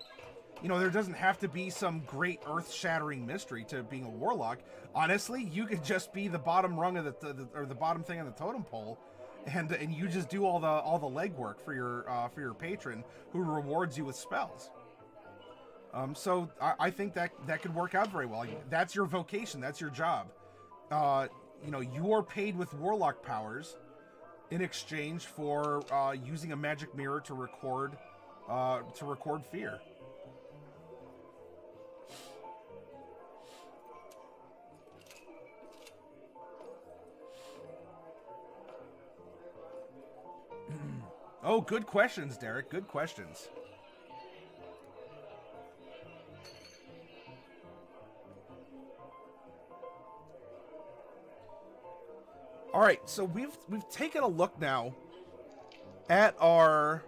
There doesn't have to be some great earth-shattering mystery to being a Warlock. Honestly, you could just be the bottom rung of the bottom thing on the totem pole, and you just do all the legwork for your patron, who rewards you with spells. So I think that could work out very well. That's your vocation. That's your job. You are paid with Warlock powers in exchange for using a magic mirror to record fear. Oh, good questions, Derek. Good questions. All right, so we've taken a look now at our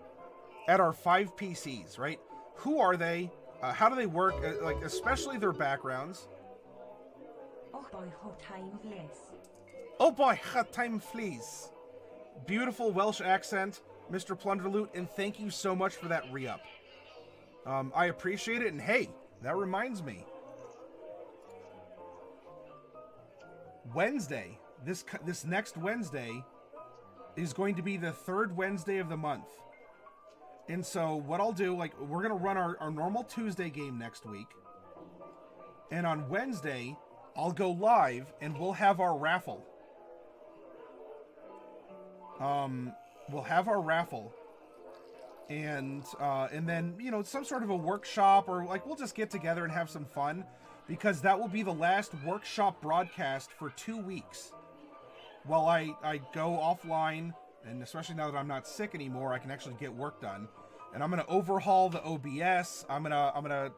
5 PCs, right? Who are they? How do they work? Oh boy, time flees. Beautiful Welsh accent, Mr. Plunderloot, and thank you so much for that re-up. I appreciate it, and hey, that reminds me. Wednesday, this next Wednesday, is going to be the third Wednesday of the month. And so what I'll do, like, we're going to run our normal Tuesday game next week. And on Wednesday, I'll go live, and we'll have our raffle. We'll have our raffle. And then, you know, some sort of a workshop, or, like, we'll just get together and have some fun. Because that will be the last workshop broadcast for 2 weeks. While I go offline, and especially now that I'm not sick anymore, I can actually get work done. And I'm gonna overhaul the OBS. I'm gonna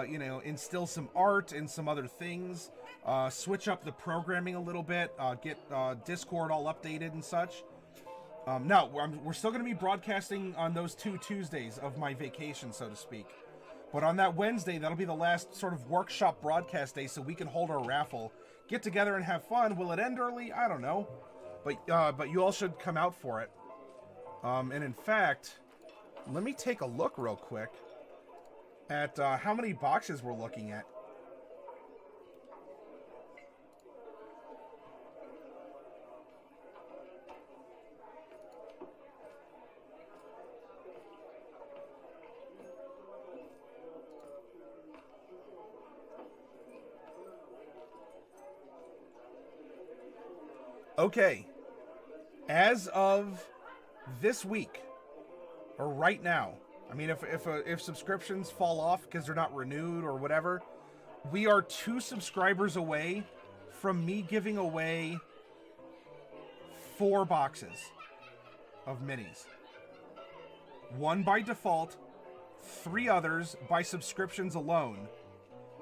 you know, instill some art and some other things. Switch up the programming a little bit. Get Discord all updated and such. No, we're still gonna be broadcasting on those 2 Tuesdays of my vacation, so to speak. But on that Wednesday, that'll be the last sort of workshop broadcast day, so we can hold our raffle, get together and have fun. Will it end early? I don't know, but you all should come out for it. And in fact, let me take a look real quick at how many boxes we're looking at. Okay, as of this week, or right now, I mean, if subscriptions fall off because they're not renewed or whatever, we are 2 subscribers away from me giving away 4 boxes of minis. 1 by default, 3 others by subscriptions alone,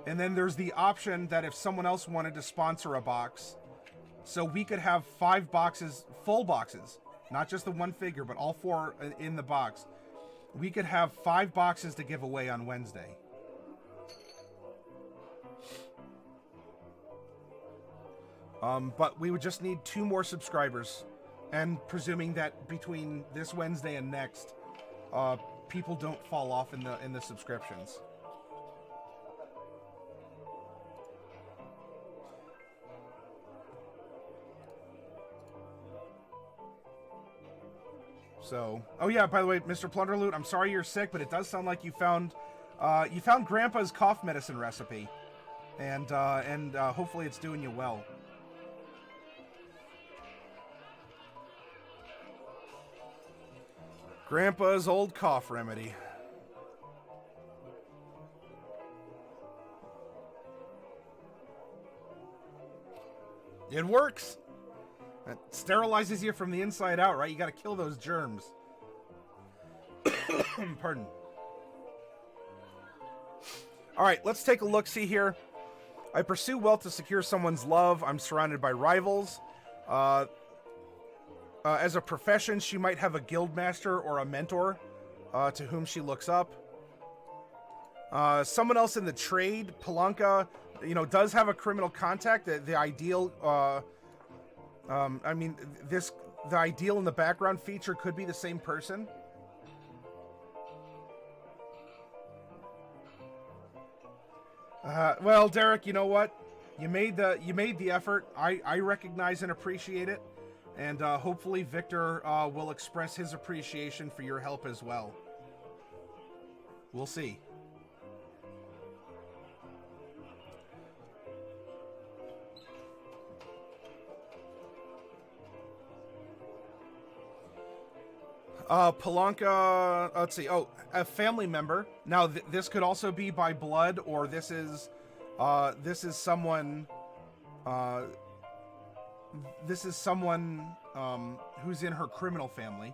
and then there's the option that if someone else wanted to sponsor a box, so we could have 5 boxes, full boxes, not just the 1 figure, but all 4 in the box. We could have 5 boxes to give away on Wednesday. But we would just need 2 more subscribers. And presuming that between this Wednesday and next, people don't fall off in the subscriptions. So, oh yeah, by the way, Mr. Plunderloot, I'm sorry you're sick, but it does sound like you found Grandpa's cough medicine recipe, and hopefully it's doing you well. Grandpa's old cough remedy. It works. It sterilizes you from the inside out, right? You gotta kill those germs. Pardon. Alright, let's take a look-see here. I pursue wealth to secure someone's love. I'm surrounded by rivals. As a profession, she might have a guild master or a mentor to whom she looks up. Someone else in the trade, Palanca, you know, does have a criminal contact. The ideal... I mean, the ideal in the background feature could be the same person. Well, Derek, you know what? You made the effort. I recognize and appreciate it, and hopefully Victor will express his appreciation for your help as well. We'll see. Palanca, let's see. Oh, a family member. Now, this could also be by blood, or this is someone, who's in her criminal family.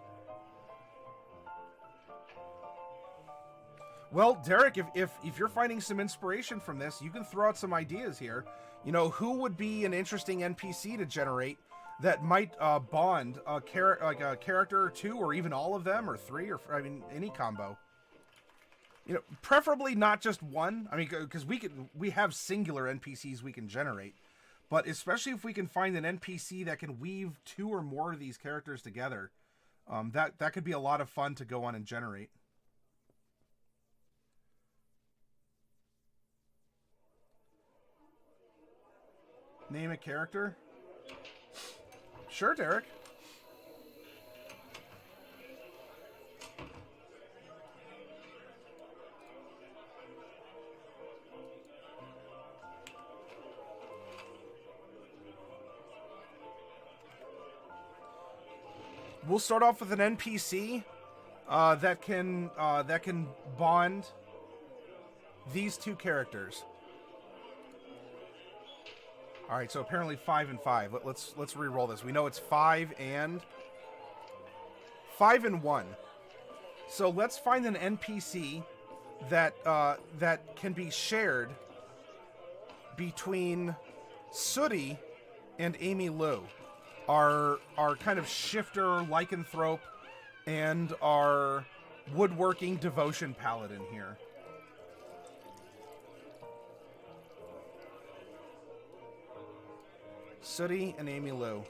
Well, Derek, if you're finding some inspiration from this, you can throw out some ideas here. You know, who would be an interesting NPC to generate that might bond a character or 2, or even all of them, or 3, or I mean any combo. You know, preferably not just 1. I mean, because we have singular NPCs we can generate, But especially if we can find an NPC that can weave 2 or more of these characters together, that could be a lot of fun to go on and generate. Name a character? Sure, Derek. We'll start off with an NPC that can bond these 2 characters. All right, so apparently 5 and 5. Let's re-roll this. We know it's 5 and 1. So let's find an NPC that that can be shared between Sooty and Amy Lou. Our kind of shifter lycanthrope and our woodworking devotion paladin here. Sooty and Amy Lou.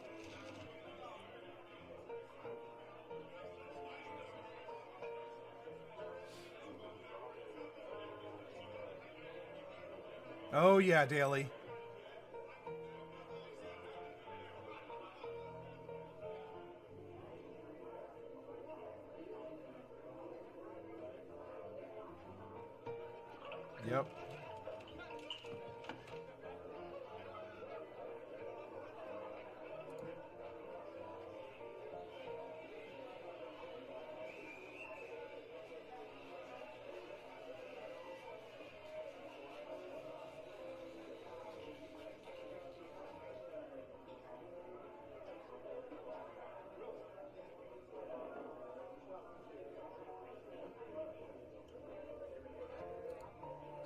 Oh yeah, Daly. Yep.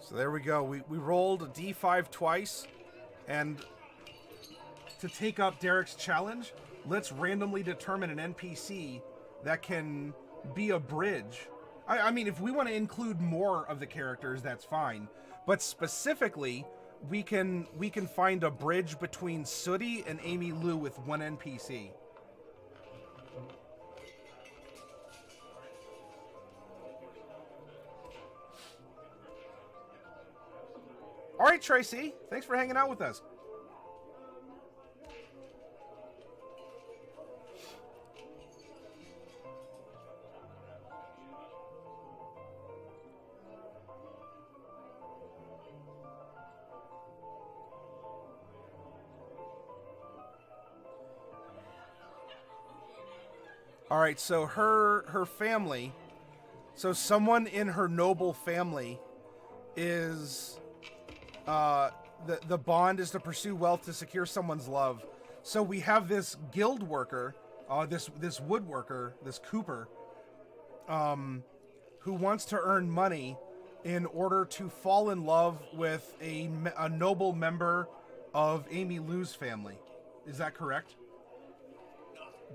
So there we go. We rolled a D5 twice, and to take up Derek's challenge, let's randomly determine an NPC that can be a bridge. I mean, if we want to include more of the characters, that's fine. But specifically, we can find a bridge between Sooty and Amy Lou with one NPC. All right, Tracy. Thanks for hanging out with us. All right, so her family, so someone in her noble family is the bond is to pursue wealth to secure someone's love. So we have this guild worker, this woodworker, this cooper, who wants to earn money in order to fall in love with a noble member of Amy Lou's family. Is that correct?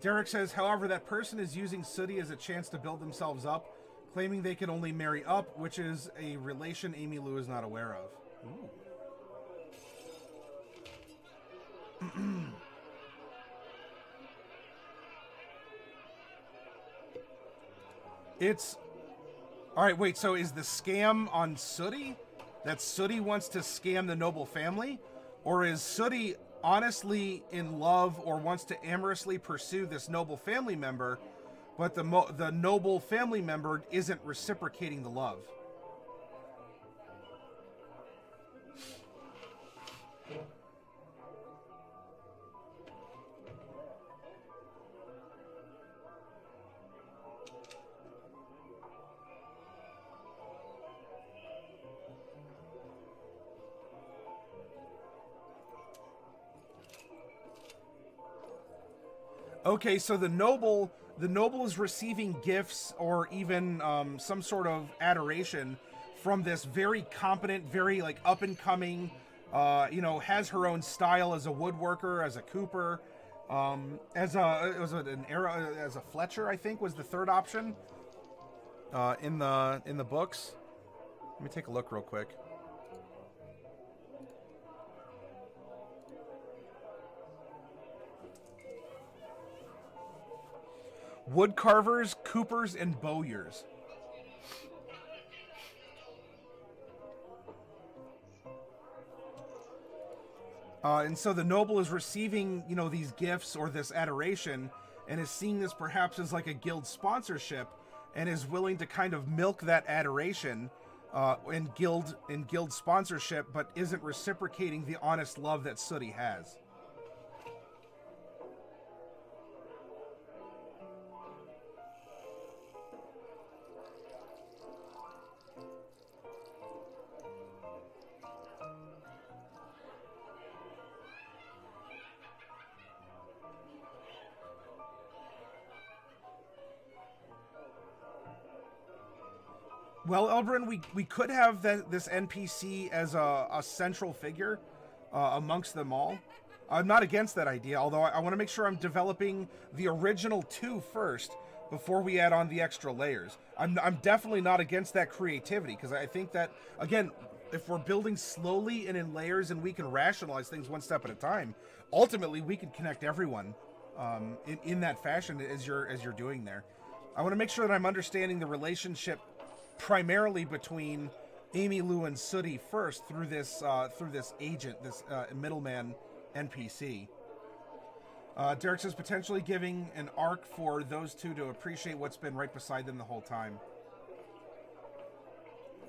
Derek says, however, that person is using Sooty as a chance to build themselves up, claiming they can only marry up, which is a relation Amy Lou is not aware of. It's... Alright, wait, so is the scam on Sooty? That Sooty wants to scam the noble family? Or is Sooty honestly in love or wants to amorously pursue this noble family member, but the noble family member isn't reciprocating the love? Okay, so the noble is receiving gifts or even some sort of adoration from this very competent, very like up and coming, has her own style as a woodworker, as a cooper, as a Fletcher, I think was the third option in the books. Let me take a look real quick. wood carvers, coopers, and bowyers. And so the noble is receiving, you know, these gifts or this adoration, and is seeing this perhaps as like a guild sponsorship, and is willing to kind of milk that adoration in guild sponsorship, but isn't reciprocating the honest love that Sooty has. Well, Elbrun, we could have this NPC as a central figure amongst them all. I'm not against that idea, although I want to make sure I'm developing the original two first before we add on the extra layers. I'm definitely not against that creativity, because I think that, again, if we're building slowly and in layers and we can rationalize things one step at a time, ultimately we can connect everyone in that fashion as you're doing there. I want to make sure that I'm understanding the relationship primarily between Amy Lou and Sooty first through this agent, this middleman NPC. Derek says potentially giving an arc for those two to appreciate what's been right beside them the whole time.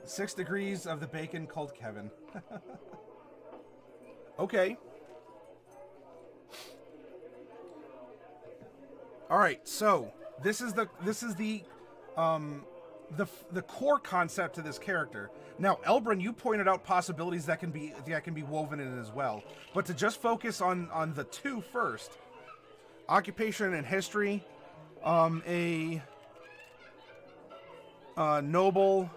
6 degrees of the bacon called Kevin. Okay. All right, so this is the core concept to this character. Now, Elbrun, you pointed out possibilities that can be woven in as well. But to just focus on the two first, occupation and history, a noble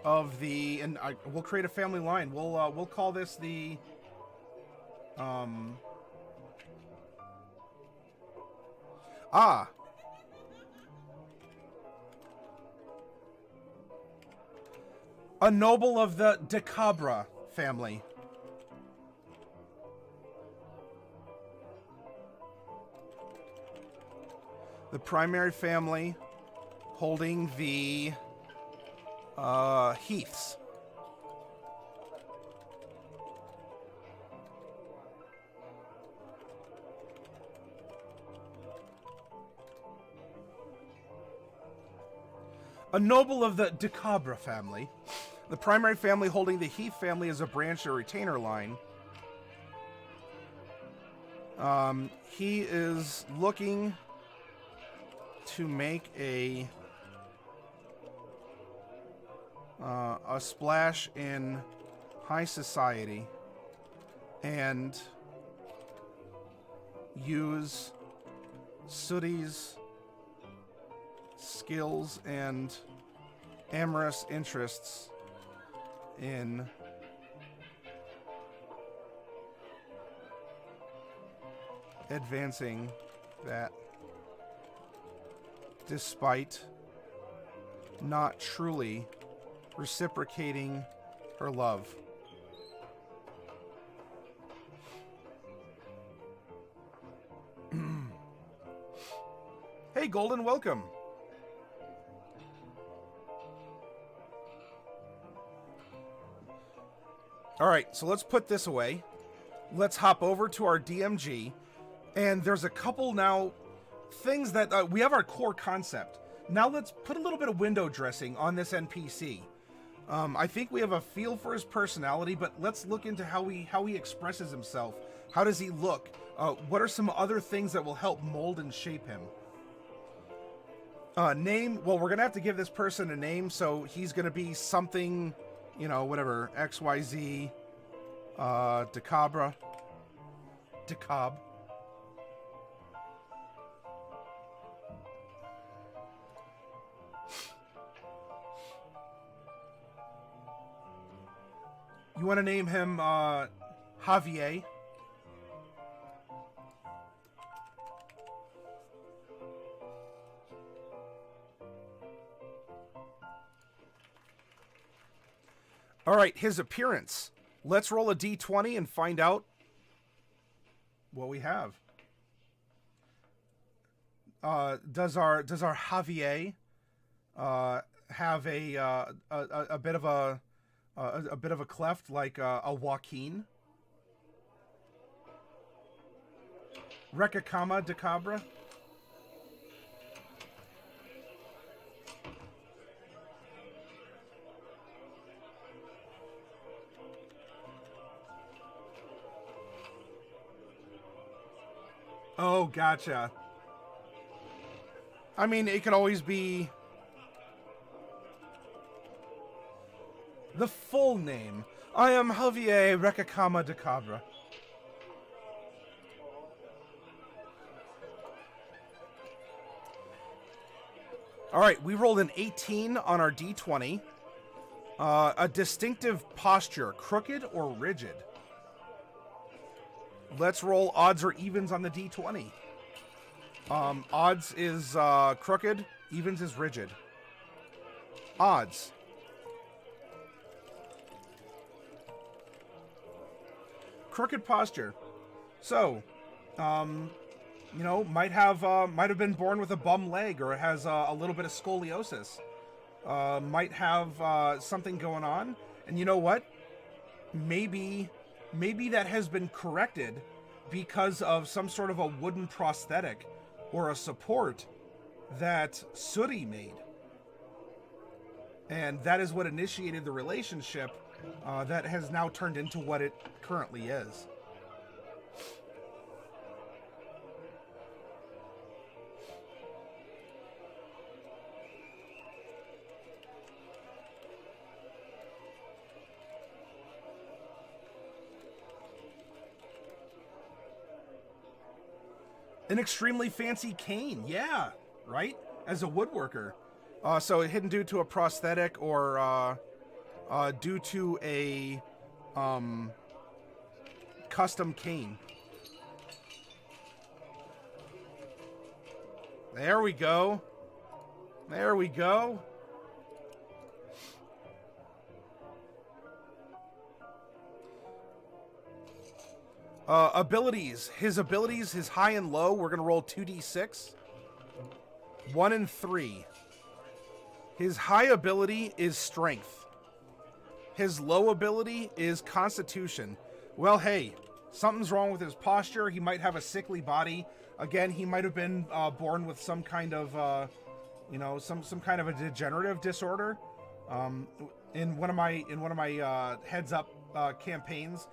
of the, and we'll create a family line. We'll call this the a noble of the Decabra family. The primary family holding the Heaths. A noble of the Decabra family. The primary family holding the Heath family as a branch or retainer line. He is looking to make a splash in high society and use Sooty's skills and amorous interests in advancing that, despite not truly reciprocating her love. Hey, Golden, welcome. All right, so let's put this away. Let's hop over to our DMG. And there's a couple now things that we have our core concept. Now let's put a little bit of window dressing on this NPC. I think we have a feel for his personality, but let's look into how he expresses himself. How does he look? What are some other things that will help mold and shape him? Name, well, we're going to have to give this person a name, so he's going to be something, you know, whatever, XYZ, Decabra. Decab. You want to name him Javier? All right, his appearance. Let's roll a d20 and find out what we have. does our Javier have a bit of a bit of a cleft like a Joaquin? Recacama de Cabra? Oh, gotcha. I mean, it could always be the full name. I am Javier Recacama de Cabra. All right, we rolled an 18 on our D20. A distinctive posture, crooked or rigid? Let's roll odds or evens on the D20. Odds is crooked, evens is rigid. Odds. Crooked posture. So, you know, might have been born with a bum leg, or has a little bit of scoliosis. Might have something going on, and you know what? Maybe that has been corrected because of some sort of a wooden prosthetic or a support that Suri made, and that is what initiated the relationship that has now turned into what it currently is. An extremely fancy cane, yeah, right? As a woodworker. So hidden due to a prosthetic or due to a custom cane. There we go. There we go. Abilities. His abilities, his high and low, we're going to roll 2d6. 1 and 3. His high ability is strength. His low ability is constitution. Well, hey, something's wrong with his posture. He might have a sickly body. Again, he might have been born with some kind of, you know, some kind of a degenerative disorder. In one of my heads up campaigns,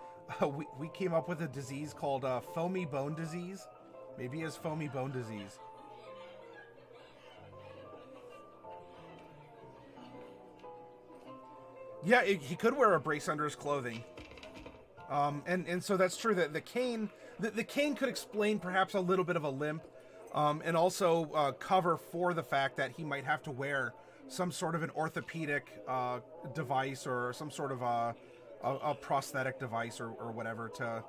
we came up with a disease called foamy bone disease. Maybe he has foamy bone disease. Yeah, he could wear a brace under his clothing. And so that's true that the cane could explain perhaps a little bit of a limp, and also cover for the fact that he might have to wear some sort of an orthopedic device or some sort of a prosthetic device or whatever to,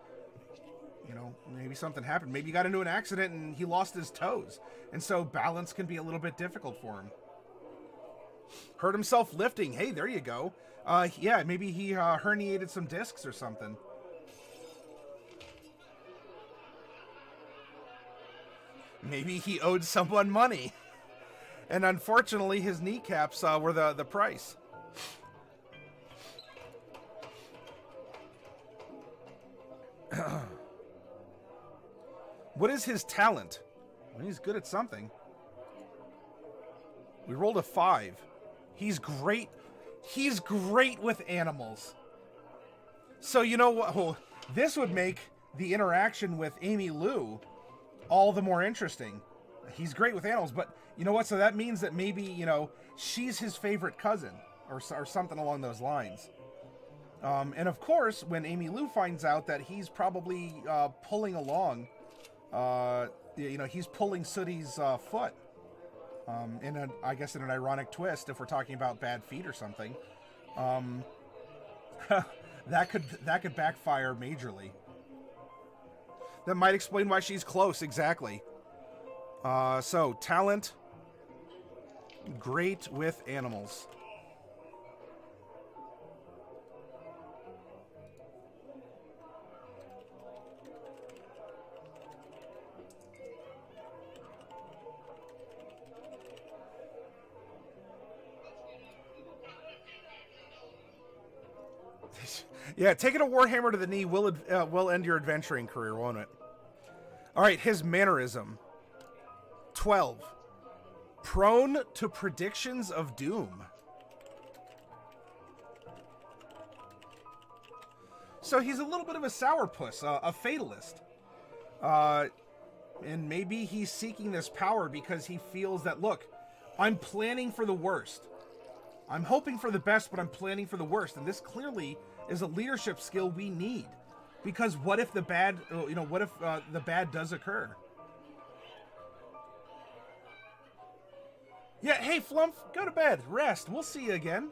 you know, maybe something happened. Maybe he got into an accident and he lost his toes. And so balance can be a little bit difficult for him. Hurt himself lifting. Hey, there you go. Yeah, maybe he herniated some discs or something. Maybe he owed someone money. And unfortunately, his kneecaps were the price. What is his talent? Well, he's good at something. We rolled a 5. He's great. He's great with animals. So you know what? Well, this would make the interaction with Amy Lou all the more interesting. He's great with animals, but you know what? So that means that maybe, you know, she's his favorite cousin or something along those lines. And of course, when Amy Lou finds out that he's probably pulling along, you know, he's pulling Sooty's foot, I guess in an ironic twist, if we're talking about bad feet or something, that could backfire majorly. That might explain why she's close, exactly. So, talent, great with animals. Yeah, taking a Warhammer to the knee will end your adventuring career, won't it? All right, his mannerism. 12. Prone to predictions of doom. So he's a little bit of a sourpuss, a fatalist. And maybe he's seeking this power because he feels that, look, I'm planning for the worst. I'm hoping for the best, but I'm planning for the worst. And this clearly is a leadership skill we need. Because what if the bad, what if the bad does occur? Yeah, hey, Flump, go to bed. Rest. We'll see you again.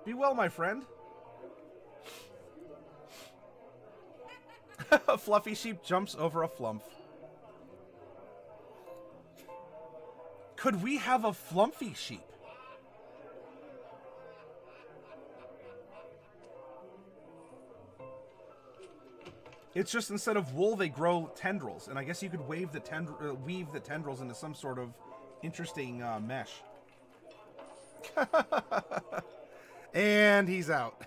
Be well, my friend. A fluffy sheep jumps over a flump. Could we have a flumpy sheep? It's just instead of wool, they grow tendrils, and I guess you could weave the tendrils into some sort of interesting mesh. And he's out.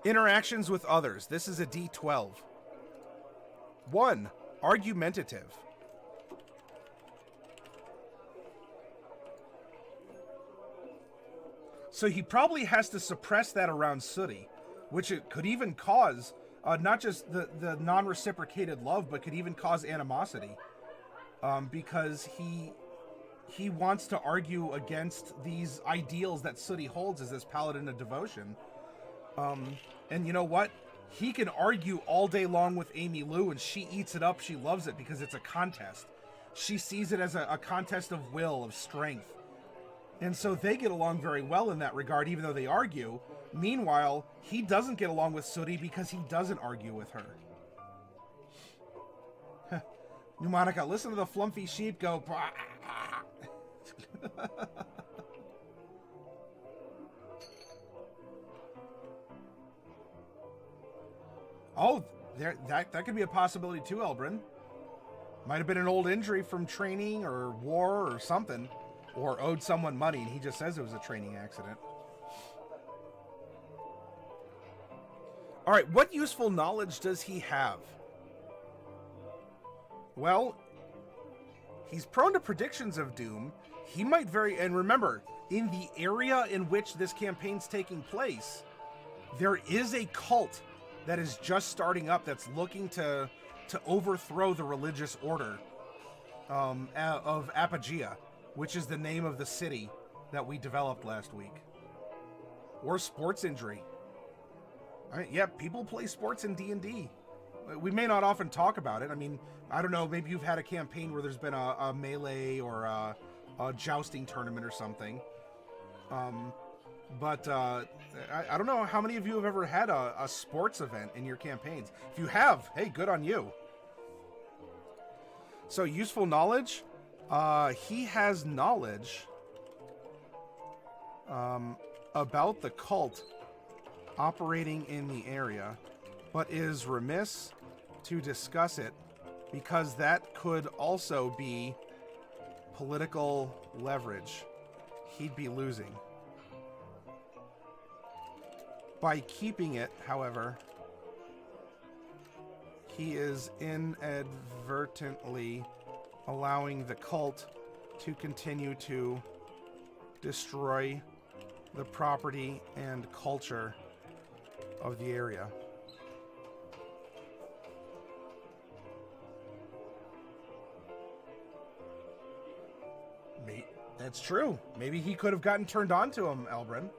Interactions with others. This is a D12. 1. Argumentative. So he probably has to suppress that around Sooty, which it could even cause not just the non-reciprocated love, but could even cause animosity, because he wants to argue against these ideals that Sooty holds as this paladin of devotion. And you know what? He can argue all day long with Amy Lou, and she eats it up. She loves it because it's a contest. She sees it as a contest of will, of strength. And so they get along very well in that regard, even though they argue. Meanwhile, he doesn't get along with Sooty because he doesn't argue with her. Pneumonica, listen to the flumpy sheep go. Oh, that could be a possibility too, Elbrin. Might have been an old injury from training or war or something. Or owed someone money, and he just says it was a training accident. Alright, what useful knowledge does he have? Well, he's prone to predictions of doom. He might and remember, in the area in which this campaign's taking place, there is a cult that is just starting up that's looking to overthrow the religious order of Apogea, which is the name of the city that we developed last week. Or sports injury. I mean, yeah, people play sports in D&D. We may not often talk about it. I mean, I don't know, maybe you've had a campaign where there's been a melee or a jousting tournament or something. But I don't know how many of you have ever had a sports event in your campaigns. If you have, hey, good on you. So, useful knowledge. He has knowledge about the cult operating in the area, but is remiss to discuss it because that could also be political leverage. He'd be losing. By keeping it, however, he is inadvertently allowing the cult to continue to destroy the property and culture of the area. That's true. Maybe he could have gotten turned on to him, Elbrin.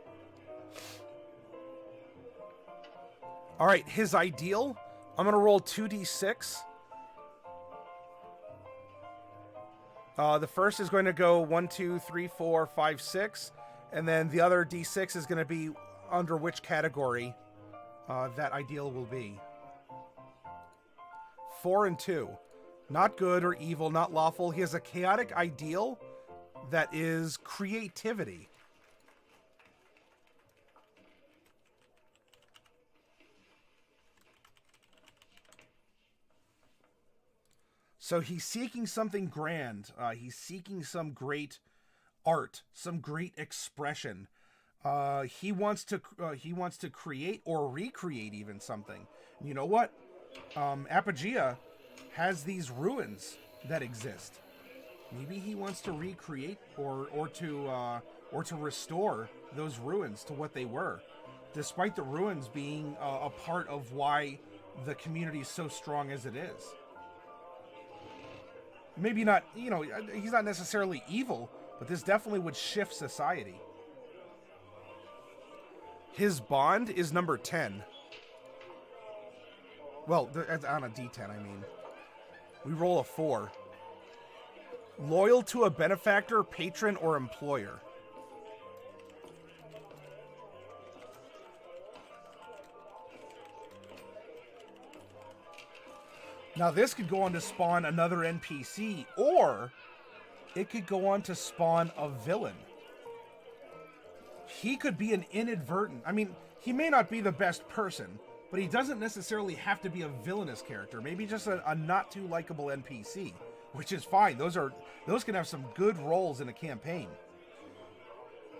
All right, his ideal. I'm going to roll 2d6. The first is going to go 1, 2, 3, 4, 5, 6. And then the other d6 is going to be under which category that ideal will be. 4 and 2. Not good or evil, not lawful. He has a chaotic ideal that is creativity. So he's seeking something grand. He's seeking some great art, some great expression. He wants to create or recreate even something. You know what? Apogea has these ruins that exist. Maybe he wants to recreate or to restore those ruins to what they were, despite the ruins being a part of why the community is so strong as it is. Maybe not, he's not necessarily evil, but this definitely would shift society. His bond is number 10. Well, on a D10, I mean. We roll a 4. Loyal to a benefactor, patron, or employer. Now, this could go on to spawn another NPC, or it could go on to spawn a villain. He could be an inadvertent... I mean, he may not be the best person, but he doesn't necessarily have to be a villainous character. Maybe just a not-too-likable NPC, which is fine. Those can have some good roles in a campaign.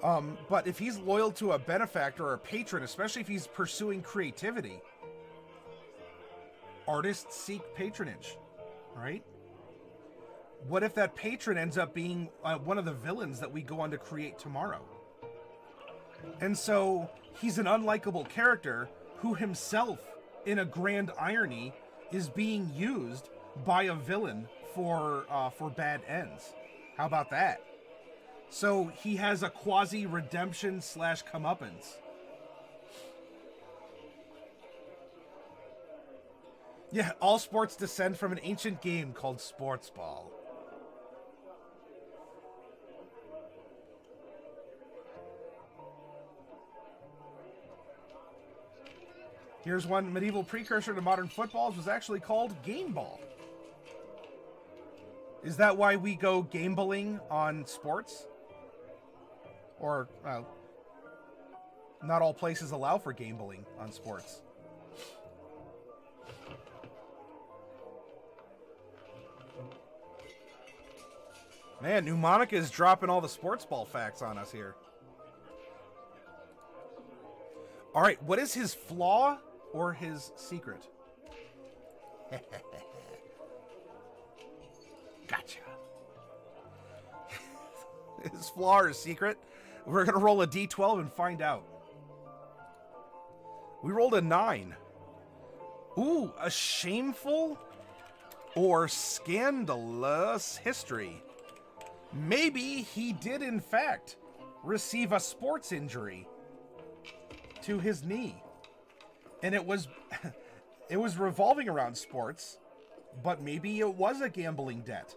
But if he's loyal to a benefactor or a patron, especially if he's pursuing creativity... Artists seek patronage, right? What if that patron ends up being one of the villains that we go on to create tomorrow? And so he's an unlikable character who himself, in a grand irony, is being used by a villain for bad ends. How about that? So he has a quasi-redemption / comeuppance. Yeah, all sports descend from an ancient game called sports ball. Here's one medieval precursor to modern footballs was actually called game ball. Is that why we go gambling on sports? Or, not all places allow for gambling on sports. Man, Mnemonica is dropping all the sports ball facts on us here. All right, what is his flaw or his secret? Gotcha. His flaw or his secret? We're going to roll a d12 and find out. We rolled a 9. Ooh, a shameful or scandalous history. Maybe he did, in fact, receive a sports injury to his knee. And it was revolving around sports, but maybe it was a gambling debt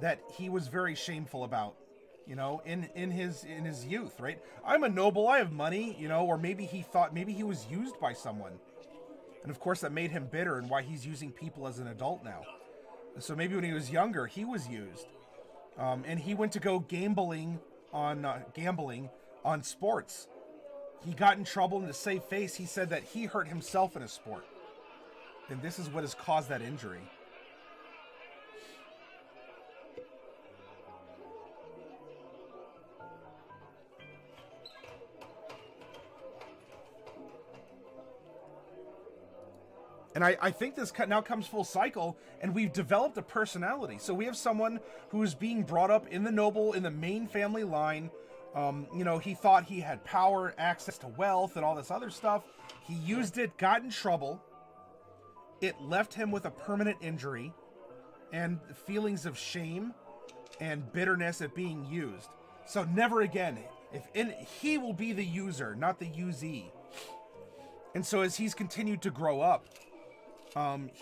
that he was very shameful about, in his youth, right? I'm a noble, I have money, or maybe he thought maybe he was used by someone. And of course that made him bitter and why he's using people as an adult now. So maybe when he was younger, he was used. And he went to go gambling on sports. He got in trouble, and to save face, he said that he hurt himself in a sport. And this is what has caused that injury. And I think this now comes full cycle, and we've developed a personality. So we have someone who is being brought up in the noble, in the main family line. He thought he had power, access to wealth, and all this other stuff. He used it, got in trouble. It left him with a permanent injury and feelings of shame and bitterness at being used. So never again. He will be the user, not the usee. And so as he's continued to grow up,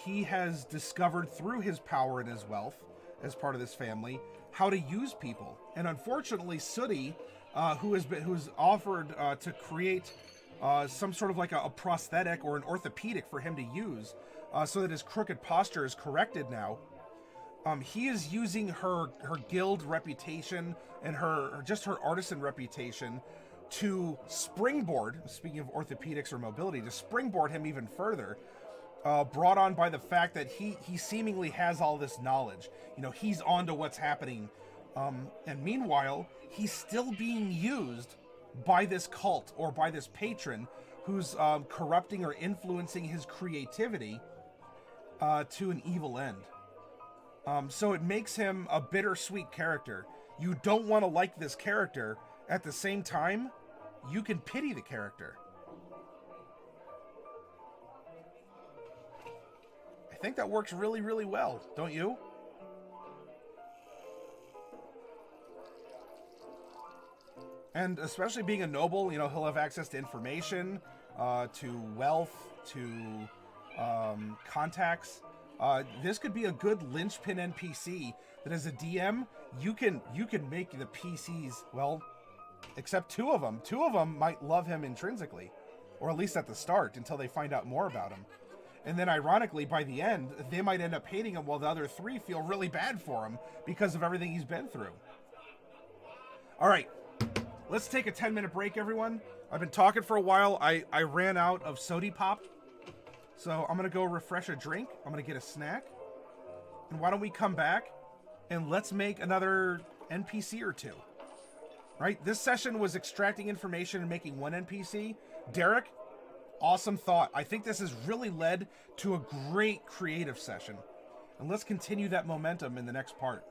he has discovered through his power and his wealth as part of this family how to use people. And unfortunately, Sooty, who's offered to create some sort of like a prosthetic or an orthopedic for him to use so that his crooked posture is corrected now. He is using her guild reputation and her artisan reputation to springboard, speaking of orthopedics or mobility, to springboard him even further. Brought on by the fact that he seemingly has all this knowledge. He's on to what's happening. And meanwhile, he's still being used by this cult or by this patron who's corrupting or influencing his creativity to an evil end. So it makes him a bittersweet character. You don't want to like this character. At the same time, you can pity the character. I think that works really, really well, don't you? And especially being a noble, you know, he'll have access to information, to wealth, to contacts. This could be a good linchpin NPC that as a DM, you can make the PCs, well, except two of them. Two of them might love him intrinsically, or at least at the start, until they find out more about him. And then ironically, by the end, they might end up hating him while the other three feel really bad for him because of everything he's been through. All right, let's take a 10-minute break, everyone. I've been talking for a while. I ran out of Sody Pop. So I'm going to go refresh a drink. I'm going to get a snack. And why don't we come back and let's make another NPC or two. Right? This session was extracting information and making one NPC. Derek, awesome thought. I think this has really led to a great creative session. And let's continue that momentum in the next part.